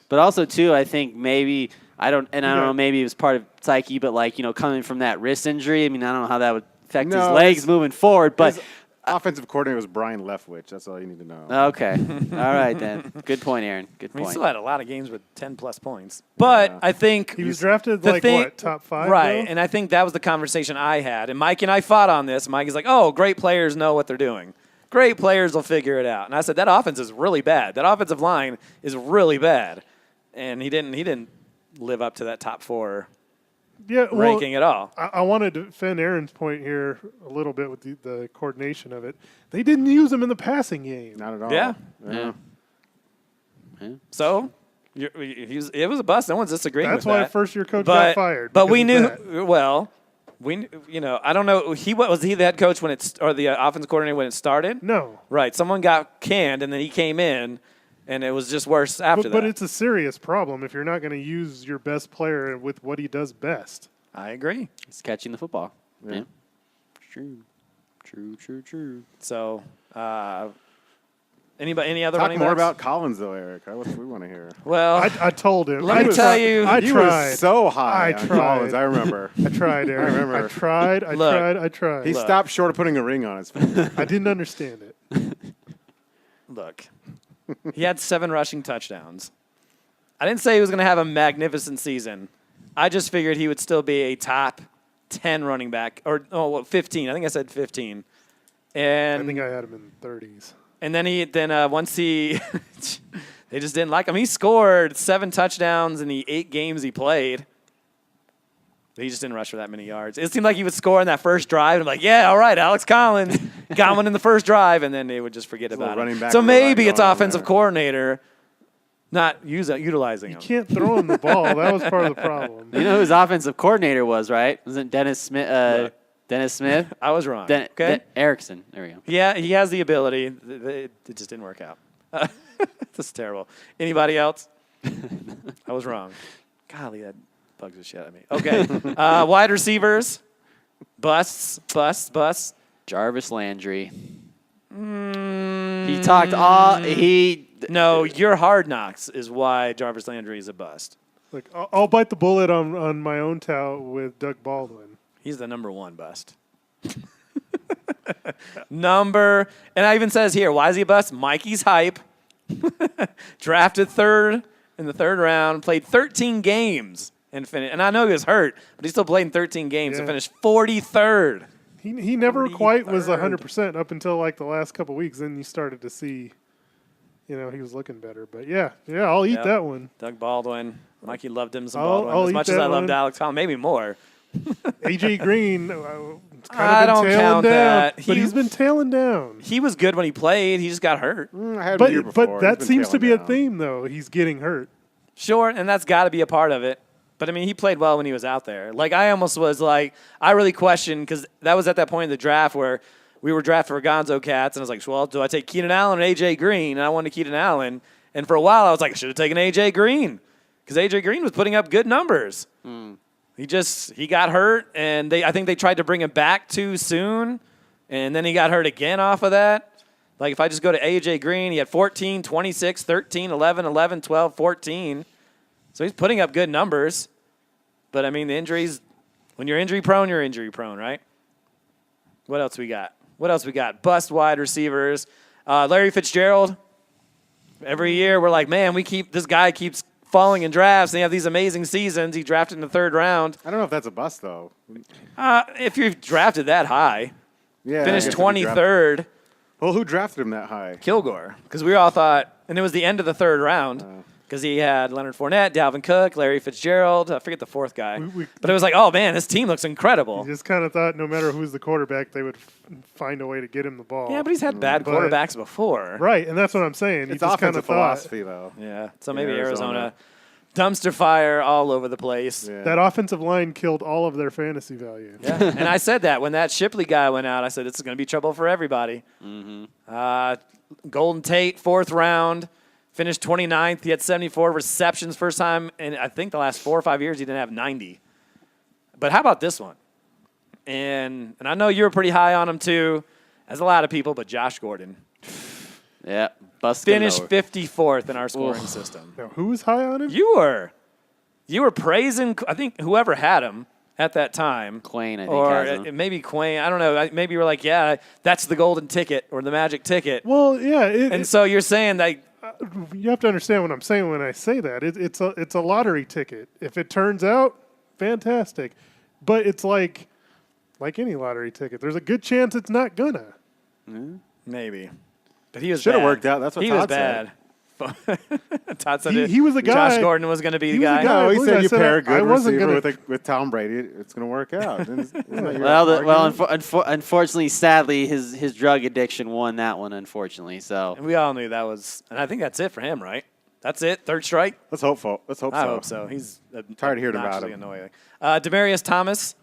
But also too, I think maybe I don't know, maybe it was part of psyche, but like coming from that wrist injury. I mean, I don't know how that would affect his No, legs his- moving forward, but. His offensive coordinator was Brian Leftwich. That's all you need to know. Okay. All right, then. Good point, Aaron. Good I mean, he point. still had a lot of games with 10-plus points. But Yeah. I think He was drafted the like thing- what, top 5? Right, though? and I think that was the conversation I had. And Mike and I fought on this. Mike is like, oh, great players know what they're doing. Great players will figure it out. And I said, that offense is really bad. That offensive line is really bad. And he didn't live up to that top 4 yeah, well, ranking at all. I want to defend Aaron's point here a little bit with the coordination of it. They didn't use him in the passing game. Not at all. Yeah. Yeah. So it was a bust. No one's disagreeing That's with why that. a first-year coach But, got fired. but because we of knew, that. well, I don't know. Was he the head coach when or the offensive coordinator when it started? No. Right. Someone got canned, and then he came in, and it was just worse after But that. it's a serious problem if you're not going to use your best player with what he does best. I agree. It's catching the football. Yeah. True. True. So, any other Talk running more backs? about Collins, though, Eric. That's what we want to hear. Well, I told him. Let me I tell you, I He tried. was so high I on tried. Collins. I remember. I tried, Aaron. I remember. I tried. Look. I tried. He stopped short of putting a ring on his finger. I didn't understand it. look, he had 7 rushing touchdowns. I didn't say he was going to have a magnificent season. I just figured he would still be a top 10 running back, or 15. I think I said 15. And I think I had him in the 30s. And then once he, they just didn't like him. He scored 7 touchdowns in the 8 games he played. He just didn't rush for that many yards. It seemed like he would score in that first drive. And I'm like, yeah, all right, Alex Collins got one in the first drive, and then they would just forget about running it. back So rely maybe it's going on offensive there. coordinator not utilizing You him. can't throw him the ball. That was part of the problem. You know who his offensive coordinator was, right? Wasn't Dennis Smith? Look. Dennis Smith? I was wrong. Okay. Erickson. There we go. Yeah, he has the ability. It just didn't work out. That's terrible. Anybody else? I was wrong. Golly, that bugs the shit out of me. Okay. Wide receivers. Busts. Jarvis Landry. He talked all he. No, your hard knocks is why Jarvis Landry is a bust. Like, I'll bite the bullet on my own tout with Doug Baldwin. He's the number 1 bust. And I even says here, why is he a bust? Mikey's hype. Drafted 3rd in the 3rd round, played 13 games and finished. And I know he was hurt, but he still played in 13 games and Yeah. finished 43rd. He never quite was 43rd. 100% up until like the last couple weeks. Then you started to see, he was looking better. But yeah, I'll eat Yep. that one. Doug Baldwin. Mikey loved him some I'll Baldwin as eat much as that I loved one. Alex Collins, maybe more. AJ Green, it's kind I of been don't tailing count down, that. but he's been tailing down. He was good when he played. He just got hurt. I had him the year before. But that He's been seems to tailing be a down. theme, though. He's getting hurt. Sure, and that's got to be a part of it. But, I mean, he played well when he was out there. Like, I almost was like, I really questioned, because that was at that point in the draft where we were drafting for Gonzo Cats, and I was like, well, do I take Keenan Allen or A.J. Green? And I wanted Keenan Allen. And for a while, I was like, I should have taken A.J. Green, because A.J. Green was putting up good numbers. He got hurt, and I think they tried to bring him back too soon, and then he got hurt again off of that. Like, if I just go to A.J. Green, he had 14, 26, 13, 11, 11, 12, 14. So he's putting up good numbers. But, I mean, the injuries, when you're injury prone, you're injury prone, right? What else we got? Bust wide receivers. Larry Fitzgerald. Every year we're like, man, this guy keeps falling in drafts, and they have these amazing seasons. He drafted in the 3rd round. I don't know if that's a bust, though. If you've drafted that high, Yeah, I finished guess if you draft- 23rd. Well, who drafted him that high? Kilgore, because we all thought, and it was the end of the third round, because he had Leonard Fournette, Dalvin Cook, Larry Fitzgerald. I forget the fourth guy. But it was like, oh, man, this team looks incredible. You just kind of thought no matter who's the quarterback, they would find a way to get him the ball. Yeah, but he's had bad quarterbacks before. Right, and that's what I'm saying. It's you just kind offensive of thought philosophy, though. Yeah, so maybe Arizona. Arizona dumpster fire all over the place. Yeah. that offensive line killed all of their fantasy value. Yeah. And I said that when that Shipley guy went out. I said, this is going to be trouble for everybody. Golden Tate, 4th round, finished 29th. He had 74 receptions first time, and I think the last 4 or 5 years he didn't have 90. But how about this one? And I know you were pretty high on him too, as a lot of people, but Josh Gordon Yeah, finished 54th in our scoring system. Now, who was high on him? You were praising, I think, whoever had him at that time. Quain, I think, Or has him. maybe Quain. I don't know. Maybe you were like, yeah, that's the golden ticket or the magic ticket. Well, yeah. And so you're saying that You have to understand what I'm saying when I say that. It's a lottery ticket. If it turns out, fantastic. But it's like any lottery ticket. There's a good chance it's not gonna. maybe. But he was Should have bad. worked out. That's what he Todd was bad. Todd said He was the guy. Josh Gordon was going to be the was the guy. guy. No, he Look, said I you said pair a I good wasn't receiver with Tom Brady, it's going to work out. Isn't that your Well, argument? unfortunately, sadly, his drug addiction won that one. Unfortunately, so And we all knew that was, and I think that's it for him, right? That's it. Third strike. Let's hope so. I hope so. He's Tired of hearing about obnoxiously him. Annoying. Demarius Thomas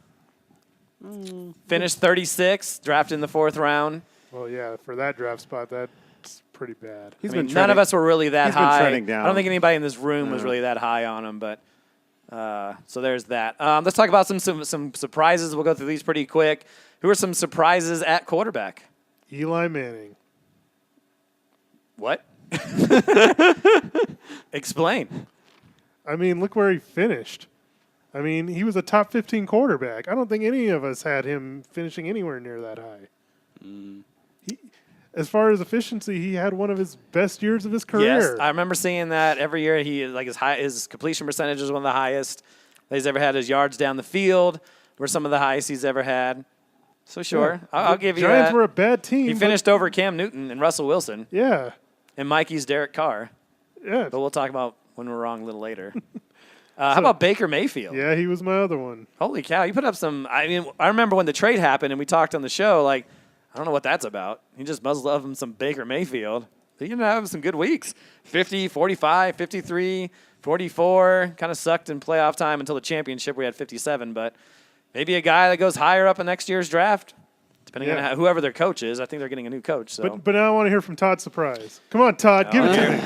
finished 36th, drafted in the 4th round. Well, yeah, for that draft spot, that's pretty bad. He's I mean, been none of trending- us were really that he's been high. trending down. I don't think anybody in this room was really that high on him, but so there's that. Let's talk about some surprises. We'll go through these pretty quick. Who are some surprises at quarterback? Eli Manning. What? Explain. I mean, look where he finished. I mean, he was a top 15 quarterback. I don't think any of us had him finishing anywhere near that high. As far as efficiency, he had one of his best years of his career. Yes, I remember seeing that every year. He like his completion percentage is one of the highest that he's ever had. His yards down the field were some of the highest he's ever had. So sure, I'll give you Giants that. were a bad team. He but- finished over Cam Newton and Russell Wilson Yeah, and Mikey's Derek Carr. yeah, But we'll talk about when we're wrong a little later. How about Baker Mayfield? yeah. He was my other one. Holy cow, you put up some. I mean, I remember when the trade happened and we talked on the show. Like, I don't know what that's about. He just must love him some Baker Mayfield. He can have some good weeks. 50, 45, 53, 44. Kind of sucked in playoff time until the championship. We had 57, but maybe a guy that goes higher up in next year's draft, depending on whoever their coach is. I think they're getting a new coach. So. But now I want to hear from Todd Surprise. Come on, Todd, give it to me.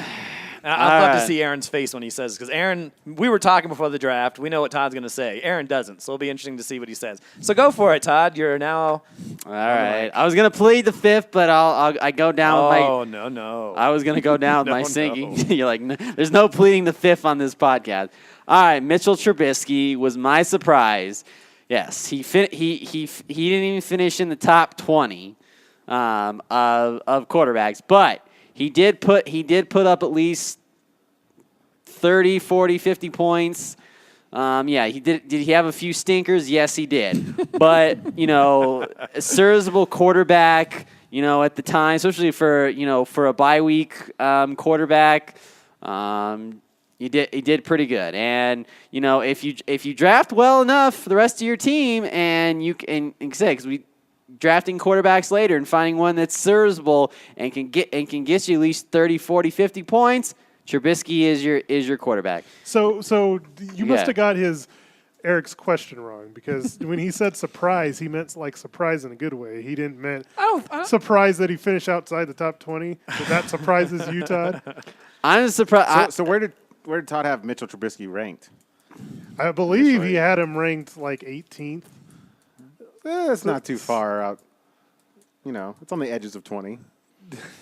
I'd love to right. see Aaron's face when he says, because Aaron, we were talking before the draft. We know what Todd's going to say. Aaron doesn't, so it'll be interesting to see what he says. So go for it, Todd. You're now. all right. I was gonna plead the 5th, but I go down with my. Oh, no. I was gonna go down with my No, sinking. no. You're like, no, there's no pleading the 5th on this podcast. All right, Mitchell Trubisky was my surprise. Yes, he didn't even finish in the top 20 of quarterbacks, but he did put up at least 30, 40, 50 points. Yeah, he did. Did he have a few stinkers? Yes, he did. But a serviceable quarterback. At the time, especially for a bye week quarterback, he did pretty good. And if you draft well enough for the rest of your team, and you can say, because we drafting quarterbacks later and finding one that's serviceable and can get you at least 30, 40, 50 points. Trubisky is your quarterback. So you must Yeah. have got Eric's question wrong, because when he said surprise, he meant like surprise in a good way. He didn't mean surprise that he finished outside the top 20. That surprises you, Todd? I'm surprised. So where did Todd have Mitchell Trubisky ranked? I believe he had him ranked like 18th. It's not too far out. It's on the edges of 20.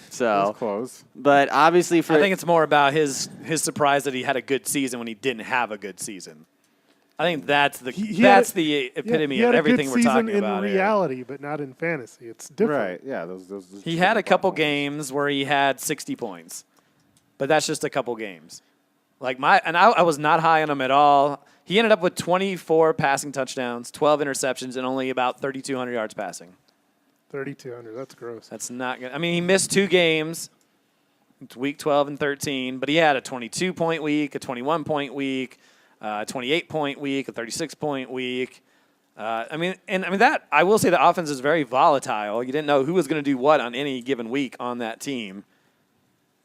So It's close. But obviously, I think it's more about his surprise that he had a good season when he didn't have a good season. I think that's the the epitome he of had everything a we're good season talking about in here. reality, but not in fantasy. It's different. Right. Yeah. Those He had a couple games where he had 60 points, but that's just a couple games. I was not high on him at all. He ended up with 24 passing touchdowns, 12 interceptions, and only about 3,200 yards passing. 3,200. That's gross. That's not good. I mean, he missed 2 games, week 12 and 13, but he had a 22-point week, a 21-point week, a 28-point week, a 36-point week. I mean, that I will say the offense is very volatile. You didn't know who was going to do what on any given week on that team.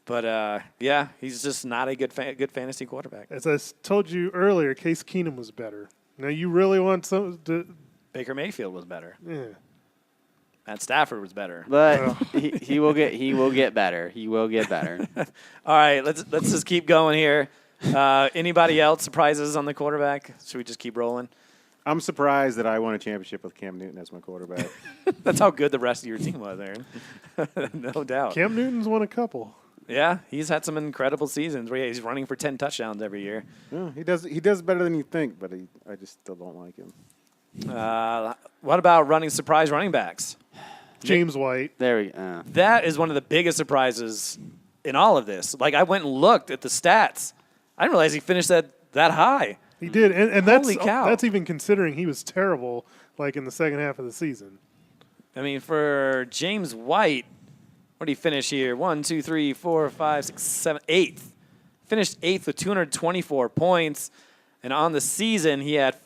But, yeah, he's just not a good fantasy quarterback. As I told you earlier, Case Keenum was better. Now, you really want some Baker Mayfield was better. Yeah. Matt Stafford was better. But he will get better. He will get better. All right, let's just keep going here. Anybody else surprises on the quarterback? Should we just keep rolling? I'm surprised that I won a championship with Cam Newton as my quarterback. That's how good the rest of your team was, Aaron. No doubt. Cam Newton's won a couple. Yeah, he's had some incredible seasons where he's running for 10 touchdowns every year. Yeah, he does better than you think, but I just still don't like him. What about surprise running backs? James White. There we go. That is one of the biggest surprises in all of this. Like, I went and looked at the stats. I didn't realize he finished that high. He did, and Holy cow. that's even considering he was terrible, like in the second half of the season. I mean, for James White, where did he finish here? 1, 2, 3, 4, 5, 6, 7, 8th. Finished 8th with 224 points. And on the season, he had,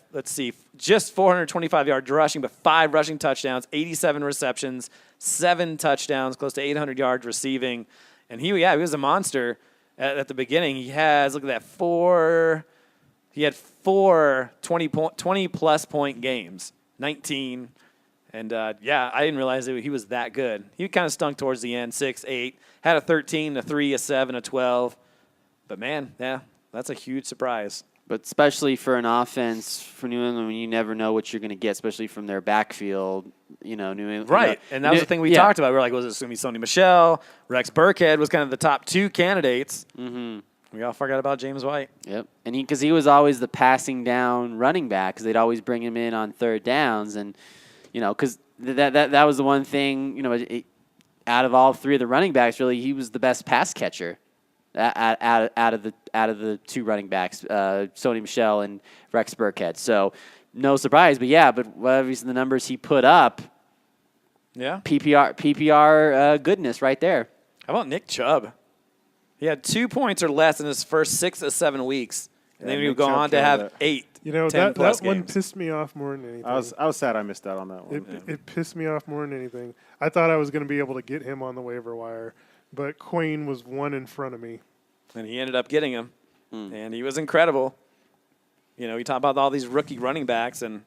just 425 yards rushing, but 5 rushing touchdowns, 87 receptions, 7 touchdowns, close to 800 yards receiving. And he was a monster at the beginning. He has, look at that, 4 20-plus point games, 19. And, I didn't realize he was that good. He kind of stunk towards the end, 6, 8. Had a 13, a 3, a 7, a 12. But, man, yeah, that's a huge surprise. But especially for an offense for New England, when you never know what you're going to get, especially from their backfield, New England. Right, and that was the thing we talked about. We were like, was it going to be Sony Michel? Rex Burkhead was kind of the top 2 candidates. Mm-hmm. We all forgot about James White. Yep, and because he was always the passing down running back, because they'd always bring him in on third downs, and because that was the one thing, out of all 3 of the running backs, really, he was the best pass catcher. Out of the 2 running backs, Sony Michel and Rex Burkhead. So no surprise, but obviously the numbers he put up, PPR goodness right there. How about Nick Chubb? He had 2 points or less in his first 6 or 7 weeks, and then he would go on to have 8. That one pissed me off more than anything. I was sad I missed out on that one. It pissed me off more than anything. I thought I was going to be able to get him on the waiver wire, but Queen was 1 in front of me. And he ended up getting him, and he was incredible. We talk about all these rookie running backs, and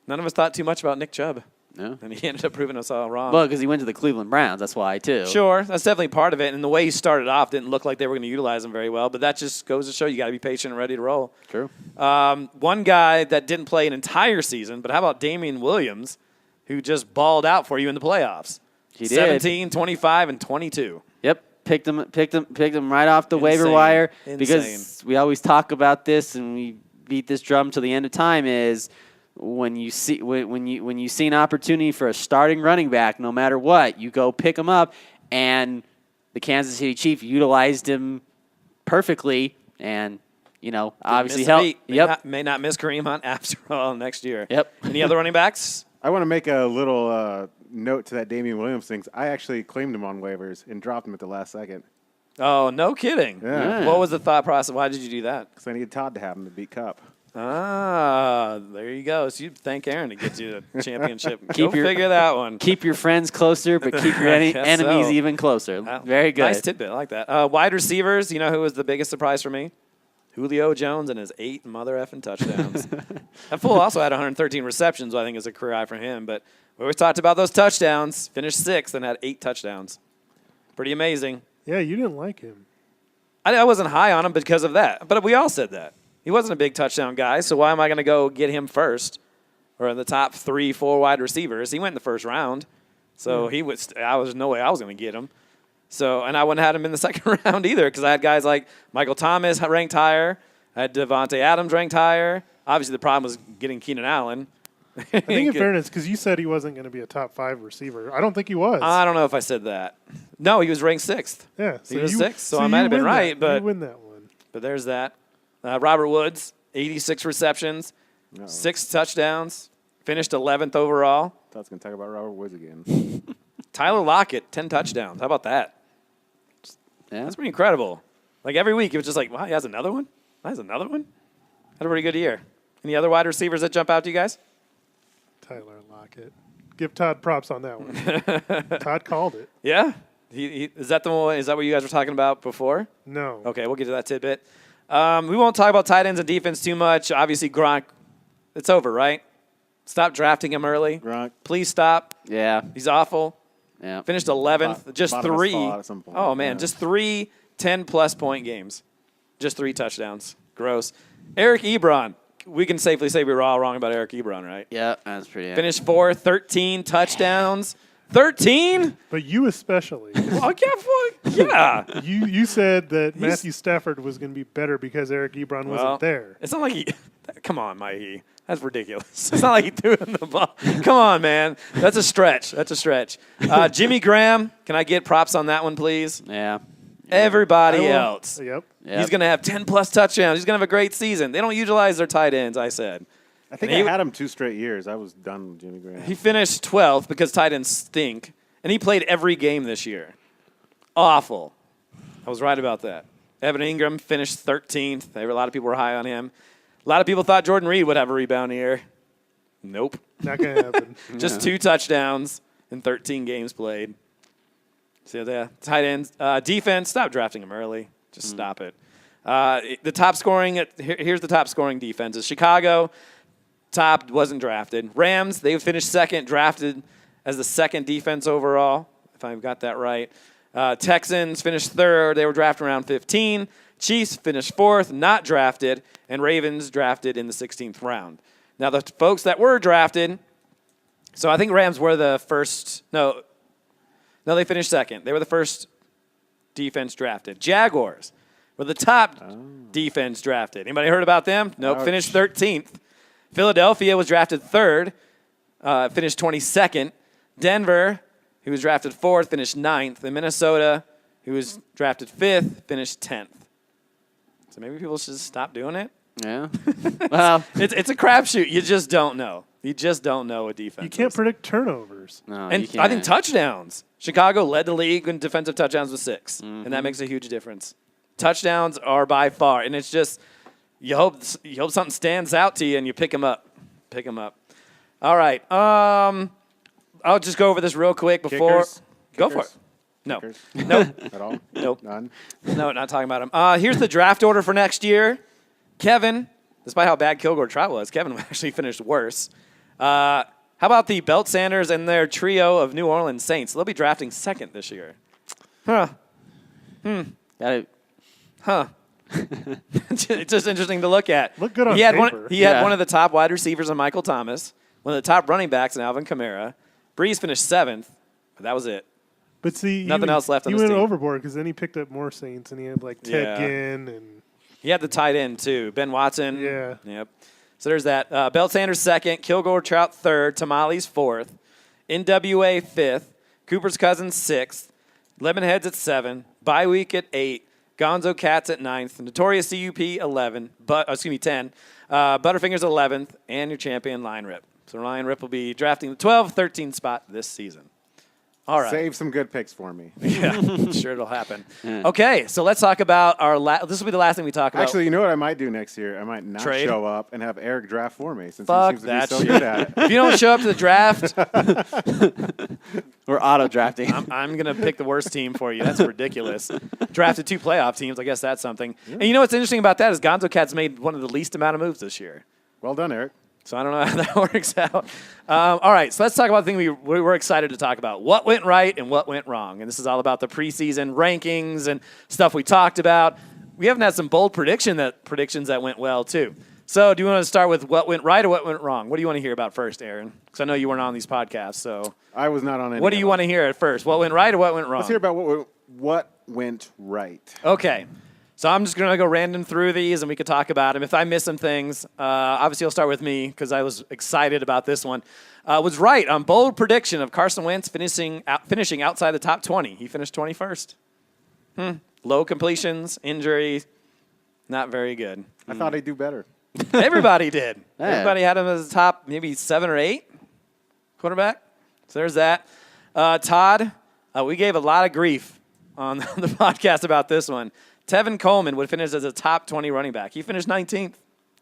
none of us thought too much about Nick Chubb. No. And he ended up proving us all wrong. Well, because he went to the Cleveland Browns, that's why, too. Sure, that's definitely part of it. And the way he started off didn't look like they were going to utilize him very well, but that just goes to show you got to be patient and ready to roll. True. One guy that didn't play an entire season, but how about Damian Williams, who just balled out for you in the playoffs? He did. 17, 25, and 22. Yep. Picked him right off the waiver wire. Because we always talk about this and we beat this drum till the end of time is when you see an opportunity for a starting running back, no matter what, you go pick him up, and the Kansas City Chiefs utilized him perfectly, and obviously helped. May not miss Kareem Hunt after all next year. Yep. Any other running backs? I want to make a little note to that Damian Williams thing. I actually claimed him on waivers and dropped him at the last second. Oh, no kidding. Yeah. What was the thought process? Why did you do that? Because I needed Todd to have him to beat Cup. Ah, there you go. So you thank Aaron to get you the championship. Figure that one. Keep your friends closer, but keep your enemies even closer. Very good. Nice tidbit. I like that. Wide receivers, you know who was the biggest surprise for me? Julio Jones and his 8 mother effing touchdowns. That fool also had 113 receptions, I think is a career high for him. But we always talked about those touchdowns. Finished 6th and had 8 touchdowns. Pretty amazing. Yeah, you didn't like him. I wasn't high on him because of that. But we all said that. He wasn't a big touchdown guy, so why am I going to go get him first? Or in the top 3, 4 wide receivers. He went in the first round. So there was no way I was going to get him. So, and I wouldn't have had him in the second round either because I had guys like Michael Thomas ranked higher. I had Devontae Adams ranked higher. Obviously, the problem was getting Keenan Allen. I think in fairness, because you said he wasn't going to be a top 5 receiver. I don't think he was. I don't know if I said that. No, he was ranked 6th. Yeah. So he was 6th, so I might have been right. But you win that one. But there's that. Robert Woods, 86 receptions, 6 touchdowns, finished 11th overall. Todd's going to talk about Robert Woods again. Tyler Lockett, 10 touchdowns. How about that? Yeah. That's pretty incredible. Like every week, it was just like, wow, he has another one? Had a pretty good year. Any other wide receivers that jump out to you guys? Tyler Lockett. Give Todd props on that one. Todd called it. Yeah? Is that the one? Is that what you guys were talking about before? No. Okay, we'll get to that tidbit. We won't talk about tight ends and defense too much. Obviously, Gronk, it's over, right? Stop drafting him early. Gronk. Please stop. Yeah. He's awful. Yeah. Finished 11th. Just Bottom of three. spot at some point. Oh, man. Yeah. Just 3 10-plus point games. Just 3 touchdowns. Gross. Eric Ebron. We can safely say we were all wrong about Eric Ebron, right? Yeah, that's pretty. Finished 4th, 13 touchdowns. 13? But you especially. Yeah. You said that Matthew Stafford was going to be better because Eric Ebron wasn't there. It's not like he – come on, Mikey. That's ridiculous. It's not like he threw him the ball. Come on, man. That's a stretch. Jimmy Graham, can I get props on that one, please? Yeah. Everybody else. Yep. He's going to have 10-plus touchdowns. He's going to have a great season. They don't utilize their tight ends, I said. I think I had him 2 straight years. I was done with Jimmy Graham. He finished 12th because tight ends stink, and he played every game this year. Awful. I was right about that. Evan Ingram finished 13th. A lot of people were high on him. A lot of people thought Jordan Reed would have a rebound year. Nope. Not going to happen. Just 2 touchdowns in 13 games played. So, yeah, tight ends. Defense, stop drafting him early. Just stop it. The top scoring, here's the top scoring defenses. Chicago, top, wasn't drafted. Rams, they finished 2nd, drafted as the 2nd defense overall, if I've got that right. Texans finished 3rd. They were drafted around 15. Chiefs finished 4th, not drafted. And Ravens drafted in the 16th round. Now, the folks that were drafted, so I think Rams were the first. No, they finished 2nd. They were the first defense drafted. Jaguars were the top defense drafted. Anybody heard about them? Nope, Ouch. finished 13th. Philadelphia was drafted 3rd, finished 22nd. Denver, who was drafted 4th, finished 9th. And Minnesota, who was drafted 5th, finished 10th. So maybe people should stop doing it. Yeah. Well, It's a crapshoot. You just don't know. You just don't know what defense You can't is. predict turnovers. no, And you can't. I think touchdowns. Chicago led the league in defensive touchdowns with 6, and that makes a huge difference. Touchdowns are by far, and it's just you hope something stands out to you and you pick them up. All right. I'll just go over this real quick before. Kickers? Go for it. Kickers? No. Kickers? Nope. At all? Nope. None? No, not talking about him. Here's the draft order for next year. Kevin, despite how bad Kilgore Trout was, Kevin actually finished worse. How about the Belt Sanders and their trio of New Orleans Saints? They'll be drafting 2nd this year. Gotta, It's just interesting to look at. Look good on he had paper. He had one of the top wide receivers in Michael Thomas, one of the top running backs in Alvin Kamara. Breeze finished 7th, but that was it. But see, Nothing else left on he his went team. overboard because then he picked up more Saints and he had like Ted Yeah. Ginn and He had the tight end, too. Ben Watson. Yeah. Yep. So there's that. Belt Sanders 2nd, Kilgore Trout 3rd, Tamales 4th, NWA 5th, Cooper's Cousins 6th, Lemonheads at 7, Bye Week at 8, Gonzo Cats at 9th, Notorious CUP 10, Butterfingers 11th, and your champion Lion Rip. So Lion Rip will be drafting the 12-13 spot this season. All right. Save some good picks for me. Yeah, sure it'll happen. Okay, so let's talk about our this will be the last thing we talk about. Actually, you know what I might do next year? I might not Trade? show up and have Eric draft for me since Fuck he seems to that be so shit. good at it. If you don't show up to the draft, we're auto drafting. I'm going to pick the worst team for you. That's ridiculous. Drafted 2 playoff teams. I guess that's something. Yeah. And you know what's interesting about that is Gonzo Cat's made one of the least amount of moves this year. Well done, Eric. So I don't know how that works out. All right, so let's talk about the thing we were excited to talk about. What went right and what went wrong. And this is all about the preseason rankings and stuff we talked about. We haven't had some bold predictions that went well, too. So do you want to start with what went right or what went wrong? What do you want to hear about first, Aaron? Because I know you weren't on these podcasts. So I was not on any. what do you want to hear at first? What went right or what went wrong? Let's hear about what went right. Okay. So I'm just going to go random through these, and we could talk about them. If I miss some things, obviously I'll start with me because I was excited about this one. Was right on bold prediction of Carson Wentz finishing outside the top 20. He finished 21st. Low completions, injury, not very good. I thought he'd do better. Everybody did. Yeah. Everybody had him as the top maybe 7 or 8. quarterback. So there's that. Todd, we gave a lot of grief on the podcast about this one. Tevin Coleman would finish as a top 20 running back. He finished 19th.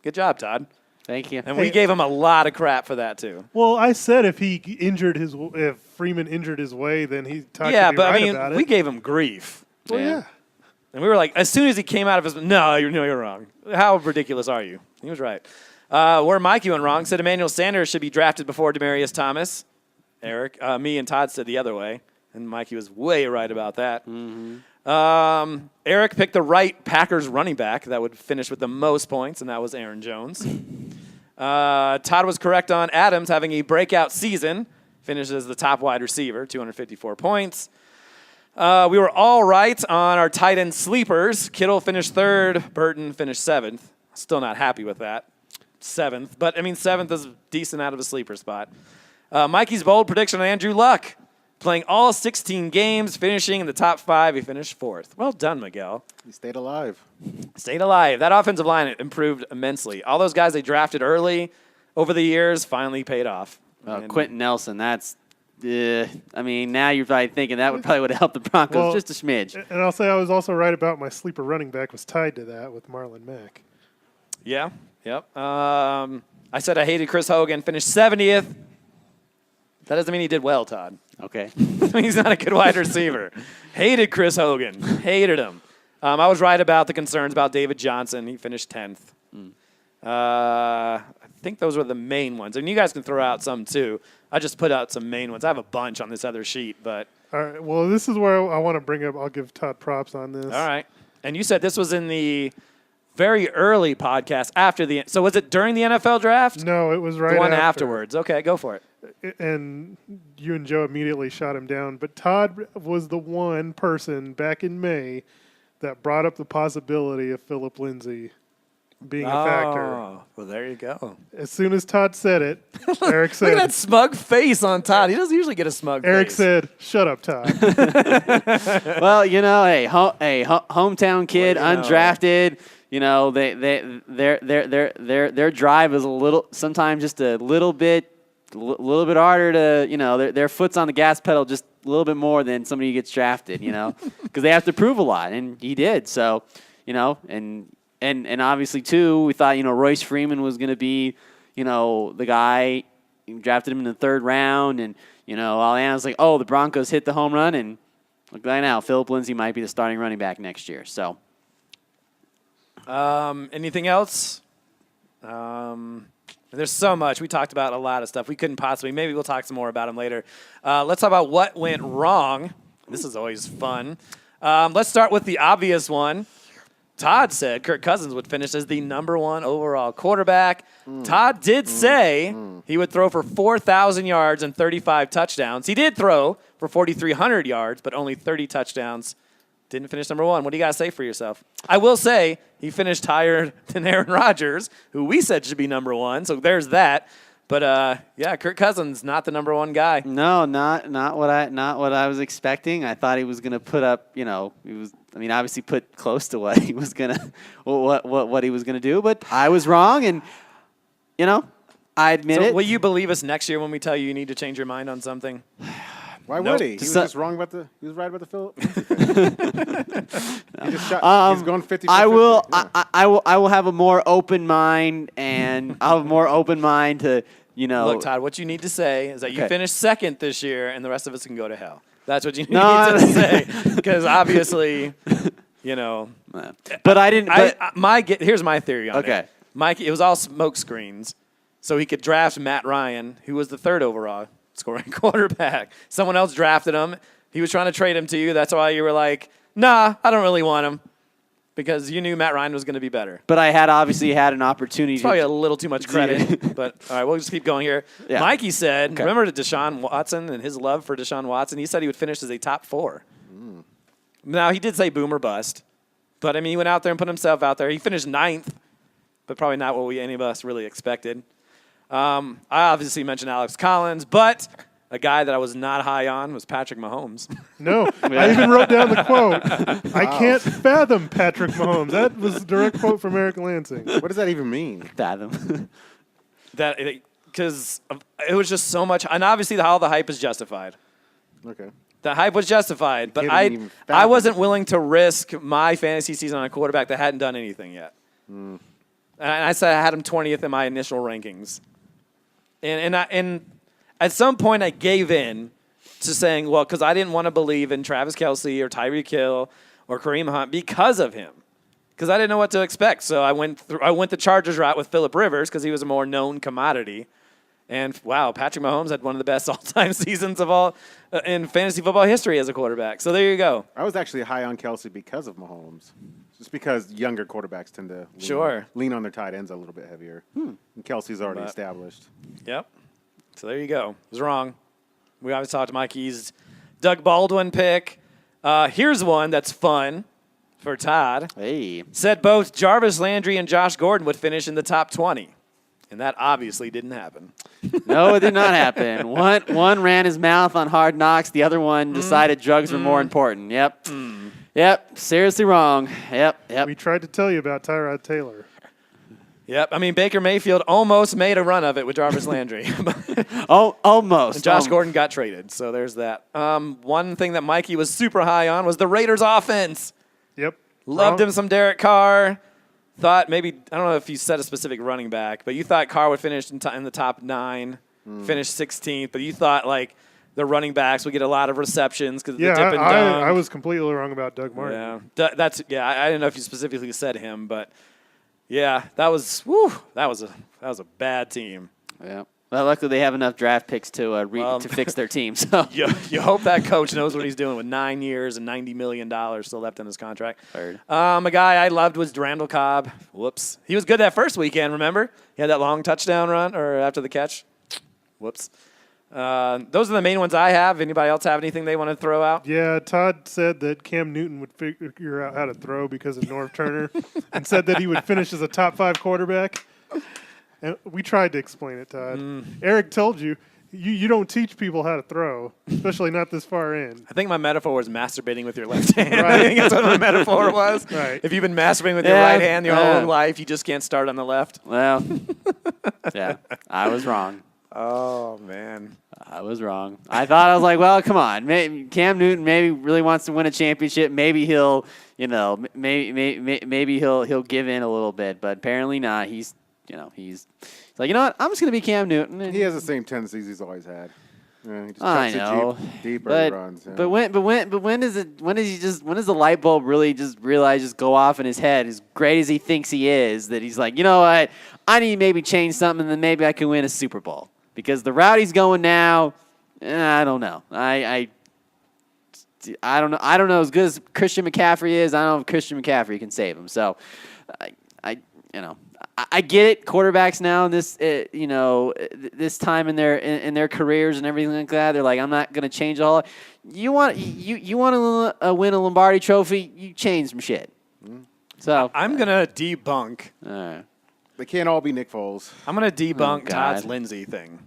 Good job, Todd. Thank you. And we gave him a lot of crap for that too. Well, I said if Freeman injured his way, then Todd Yeah, could be but right I mean, about we it. gave him grief. Well, yeah. And we were like, as soon as he came out of his, no, you're wrong. How ridiculous are you? He was right. Where Mikey went wrong, said Emmanuel Sanders should be drafted before Demaryius Thomas. Eric, me and Todd said the other way, and Mikey was way right about that. Mm-hmm. Eric picked the right Packers running back that would finish with the most points, and that was Aaron Jones. Todd was correct on Adams having a breakout season, finished as the top wide receiver, 254 points. We were all right on our tight end sleepers. Kittle finished 3rd. Burton finished 7th. Still not happy with that. 7th. But, I mean, 7th is decent out of a sleeper spot. Mikey's bold prediction on Andrew Luck. Playing all 16 games, finishing in the top 5. He finished 4th. Well done, Miguel. He stayed alive. Stayed alive. That offensive line improved immensely. All those guys they drafted early over the years finally paid off. Quentin Nelson, that's I mean, now you're probably thinking that would probably help the Broncos just a smidge. And I'll say I was also right about my sleeper running back was tied to that with Marlon Mack. Yeah. Yep. I said I hated Chris Hogan. Finished 70th. That doesn't mean he did well, Todd. Okay. He's not a good wide receiver. Hated Chris Hogan. Hated him. I was right about the concerns about David Johnson. He finished 10th. I think those were the main ones. And you guys can throw out some, too. I just put out some main ones. I have a bunch on this other sheet, but. All right. Well, this is where I want to bring up. I'll give Todd props on this. All right. And you said this was in the very early podcast after the. So was it during the NFL draft? No, it was right the one after. afterwards. Okay, go for it. And you and Joe immediately shot him down. But Todd was the one person back in May that brought up the possibility of Philip Lindsay being a factor. Well, there you go. As soon as Todd said it, Eric said, Look at that smug face on Todd. He doesn't usually get a smug Eric face. said, "Shut up, Todd." Well, you know, hometown kid, undrafted. You know, their drive is a little, sometimes just a little bit harder to, you know, their foot's on the gas pedal just a little bit more than somebody who gets drafted, you know, because they have to prove a lot, and he did. So, you know, and obviously too, we thought, you know, Royce Freeman was going to be, you know, the guy. We drafted him in the 3rd round, and you know, Alana's like, oh, the Broncos hit the home run, and look right now, Philip Lindsay might be the starting running back next year. So. Anything else? There's so much. We talked about a lot of stuff. We couldn't possibly. Maybe we'll talk some more about them later. Let's talk about what went wrong. This is always fun. Let's start with the obvious one. Todd said Kirk Cousins would finish as the #1 overall quarterback. Todd did say he would throw for 4,000 yards and 35 touchdowns. He did throw for 4,300 yards, but only 30 touchdowns. Didn't finish #1. What do you got to say for yourself? I will say he finished higher than Aaron Rodgers, who we said should be #1. So there's that. But yeah, Kirk Cousins not the #1 guy. No, not what I was expecting. I thought he was going to put up. You know, obviously put close to what he was gonna what he was gonna do. But I was wrong, and you know, I admit it. Will you believe us next year when we tell you need to change your mind on something? Why Nope. would he? He was So- just wrong about the. He was right about the Philip. He just shot. He's going 50. I will. Yeah. I will have a more open mind, and I'll have a more open mind to, you know. Look, Todd, what you need to say is that you Okay. finished 2nd this year, and the rest of us can go to hell. That's what you need No, to say, because obviously, you know. But I didn't. But, Here's my theory on Okay. it. Mike, it was all smoke screens, so he could draft Matt Ryan, who was the 3rd overall scoring quarterback. Someone else drafted him. He was trying to trade him to you. That's why you were like, nah, I don't really want him, because you knew Matt Ryan was going to be better. but I had obviously had an opportunity. It's probably a little too much credit, but all right, we'll just keep going here. Yeah. Mikey said, remember Deshaun Watson and his love for Deshaun Watson? He said he would finish as a top 4. Now, he did say boom or bust, but, I mean, he went out there and put himself out there. He finished 9th, but probably not what any of us really expected. I obviously mentioned Alex Collins, but a guy that I was not high on was Patrick Mahomes. No, I even wrote down the quote. I can't fathom Patrick Mahomes. That was a direct quote from Eric Lansing. What does that even mean? fathom. That because it was just so much. And obviously, all the hype is justified. Okay. The hype was justified, but Can't even I fathom wasn't it. willing to risk my fantasy season on a quarterback that hadn't done anything yet. And I said I had him 20th in my initial rankings. And at some point I gave in to saying, well, because I didn't want to believe in Travis Kelce or Tyreek Hill or Kareem Hunt because of him. Because I didn't know what to expect. So I went the Chargers route with Phillip Rivers because he was a more known commodity. And, wow, Patrick Mahomes had one of the best all-time seasons of all in fantasy football history as a quarterback. So there you go. I was actually high on Kelce because of Mahomes. Just because younger quarterbacks tend to lean on their tight ends a little bit heavier. And Kelsey's already established. Yep. So there you go. I was wrong. We always talked to Mikey's Doug Baldwin pick. Here's one that's fun for Todd. Hey. Said both Jarvis Landry and Josh Gordon would finish in the top 20. And that obviously didn't happen. No, it did not happen. One ran his mouth on Hard Knocks. The other one decided drugs were more important. Yep. Yep. Seriously wrong. Yep. We tried to tell you about Tyrod Taylor. Yep. I mean, Baker Mayfield almost made a run of it with Jarvis Landry. Oh, almost. And Josh Gordon got traded. So there's that. One thing that Mikey was super high on was the Raiders offense. Yep. Loved him some Derek Carr. Thought maybe, I don't know if you said a specific running back, but you thought Carr would finish in the top 9, finish 16th, but you thought like the running backs would get a lot of receptions because of the dip and dunk. I was completely wrong about Doug Martin. Yeah, I didn't know if you specifically said him, but yeah, that was a bad team. Yeah. Well, luckily they have enough draft picks to fix their team. So you hope that coach knows what he's doing with 9 years and $90 million still left in his contract. Heard. A guy I loved was Randall Cobb. Whoops. He was good that first weekend, remember? He had that long touchdown run or after the catch. Whoops. Those are the main ones I have. Anybody else have anything they want to throw out? Yeah, Todd said that Cam Newton would figure out how to throw because of Norv Turner and said that he would finish as a top 5 quarterback. And we tried to explain it, Todd. Eric told you don't teach people how to throw, especially not this far in. I think my metaphor was masturbating with your left hand. Right. I think that's what my metaphor was. Right. If you've been masturbating with your right hand your whole life, you just can't start on the left. Well, yeah, I was wrong. Oh, man. I was wrong. I was like, well, come on. Maybe Cam Newton maybe really wants to win a championship. Maybe he'll, maybe he'll give in a little bit, but apparently not. He's like, you know what? I'm just gonna be Cam Newton. And He has the same tendencies he's always had. He just I cuts know, it deeper he runs. Yeah. but when does the light bulb really just realize just go off in his head? As great as he thinks he is, that he's like, you know what? I need to maybe change something, and then maybe I can win a Super Bowl because the route he's going now, I don't know. I don't know. I don't know. As good as Christian McCaffrey is, I don't know if Christian McCaffrey can save him. So, I get it. Quarterbacks now, this time in their careers and everything like that, they're like, I'm not going to change a whole. You want to win a Lombardi Trophy? You change some shit. So I'm gonna debunk. They can't all be Nick Foles. I'm gonna debunk Todd's Lindsay thing.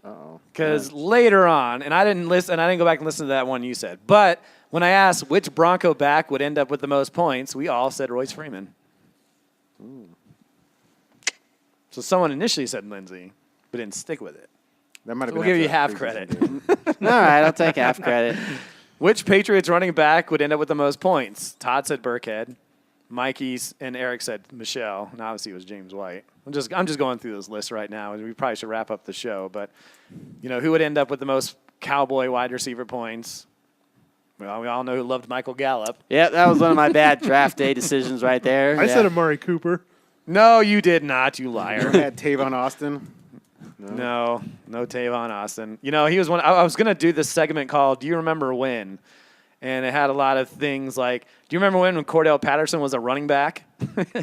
Uh-oh. Because later on, and I didn't go back and listen to that one you said, but when I asked which Bronco back would end up with the most points, we all said Royce Freeman. So someone initially said Lindsay, but didn't stick with it. That might have So been we'll give after you that half preseason credit. game. all right, I'll take half credit. Which Patriots running back would end up with the most points? Todd said Burkhead. Mikey's and Eric said Michelle, and obviously it was James White. I'm just going through this list right now, and we probably should wrap up the show. But who would end up with the most Cowboy wide receiver points? Well, we all know who loved Michael Gallup. Yeah, that was one of my bad draft day decisions right there. I said Amari Cooper. No, you did not, you liar. Had Tavon Austin. No Tavon Austin. He was one. I was going to do this segment called Do You Remember When? And it had a lot of things like, do you remember when Cordell Patterson was a running back?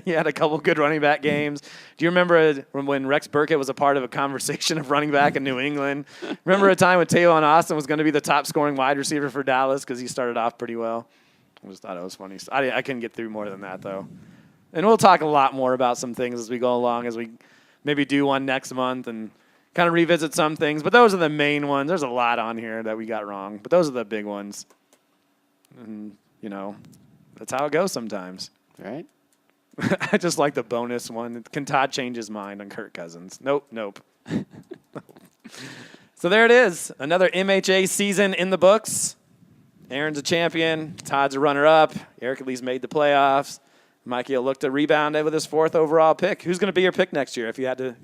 He had a couple good running back games. Do you remember when Rex Burkhead was a part of a conversation of running back in New England? Remember a time when Tavon Austin was going to be the top scoring wide receiver for Dallas because he started off pretty well? I just thought it was funny. I couldn't get through more than that, though. And we'll talk a lot more about some things as we go along, as we maybe do one next month and kind of revisit some things. But those are the main ones. There's a lot on here that we got wrong, but those are the big ones. And, that's how it goes sometimes. Right. I just like the bonus one. Can Todd change his mind on Kirk Cousins? Nope. So there it is. Another MHA season in the books. Aaron's a champion. Todd's a runner-up. Eric at least made the playoffs. Mikey will look to rebound with his 4th overall pick. Who's going to be your pick next year if you had to,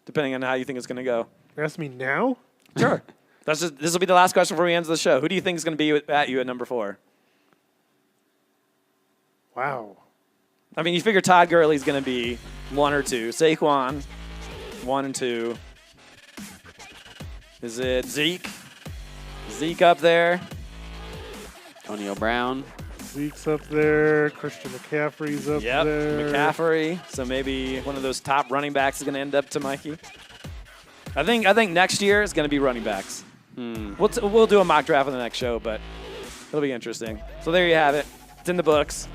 depending on how you think it's going to go? Ask me now? Sure. This will be the last question before we end the show. Who do you think is going to be at you at number 4? Wow. I mean, you figure Todd Gurley's going to be 1 or 2. Saquon, 1 and 2. Is it Zeke? Zeke up there. Antonio Brown. Zeke's up there. Christian McCaffrey's up Yep, there. McCaffrey. So maybe one of those top running backs is going to end up to Mikey. I think next year is going to be running backs. We'll do a mock draft on the next show, but it'll be interesting. So there you have it. It's in the books.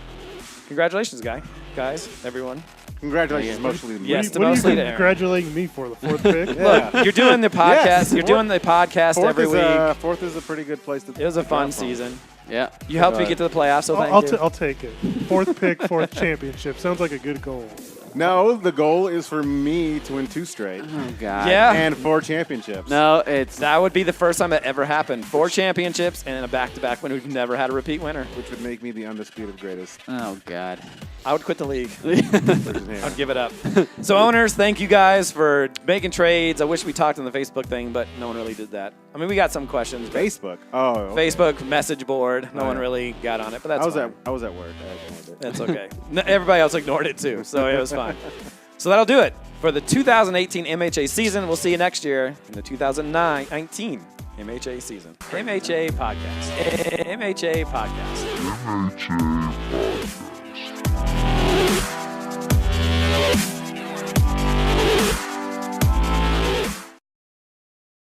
Congratulations, guys, everyone. Congratulations, mostly to me. Yes, What are you mostly to Aaron. congratulating me for, the 4th pick? Look, you're doing the podcast. Yes. You're doing the podcast Fourth every is week. Fourth is a pretty good place to. It was a to fun start from. season. Yeah. You helped me get to the playoffs, so thank you. I'll take it. 4th pick, 4th championship. Sounds like a good goal. No, the goal is for me to win 2 straight Oh God. Yeah. and 4 championships. No, it's That would be the first time that ever happened. 4 championships and a back-to-back winner. We've never had a repeat winner. Which would make me the undisputed greatest. oh God. I would quit the league. versus him. I'd give it up. So, owners, thank you guys for making trades. I wish we talked on the Facebook thing, but no one really did that. I mean, we got some questions. but Facebook. Oh, okay. Facebook message board. No Oh, one yeah. really got on it, but that's fine. I was at work. I ignored it. That's okay. Everybody else ignored it too, so it was fine. So that'll do it for the 2018 MHA season. We'll see you next year in the 2019 MHA season. MHA Podcast. MHA Podcast.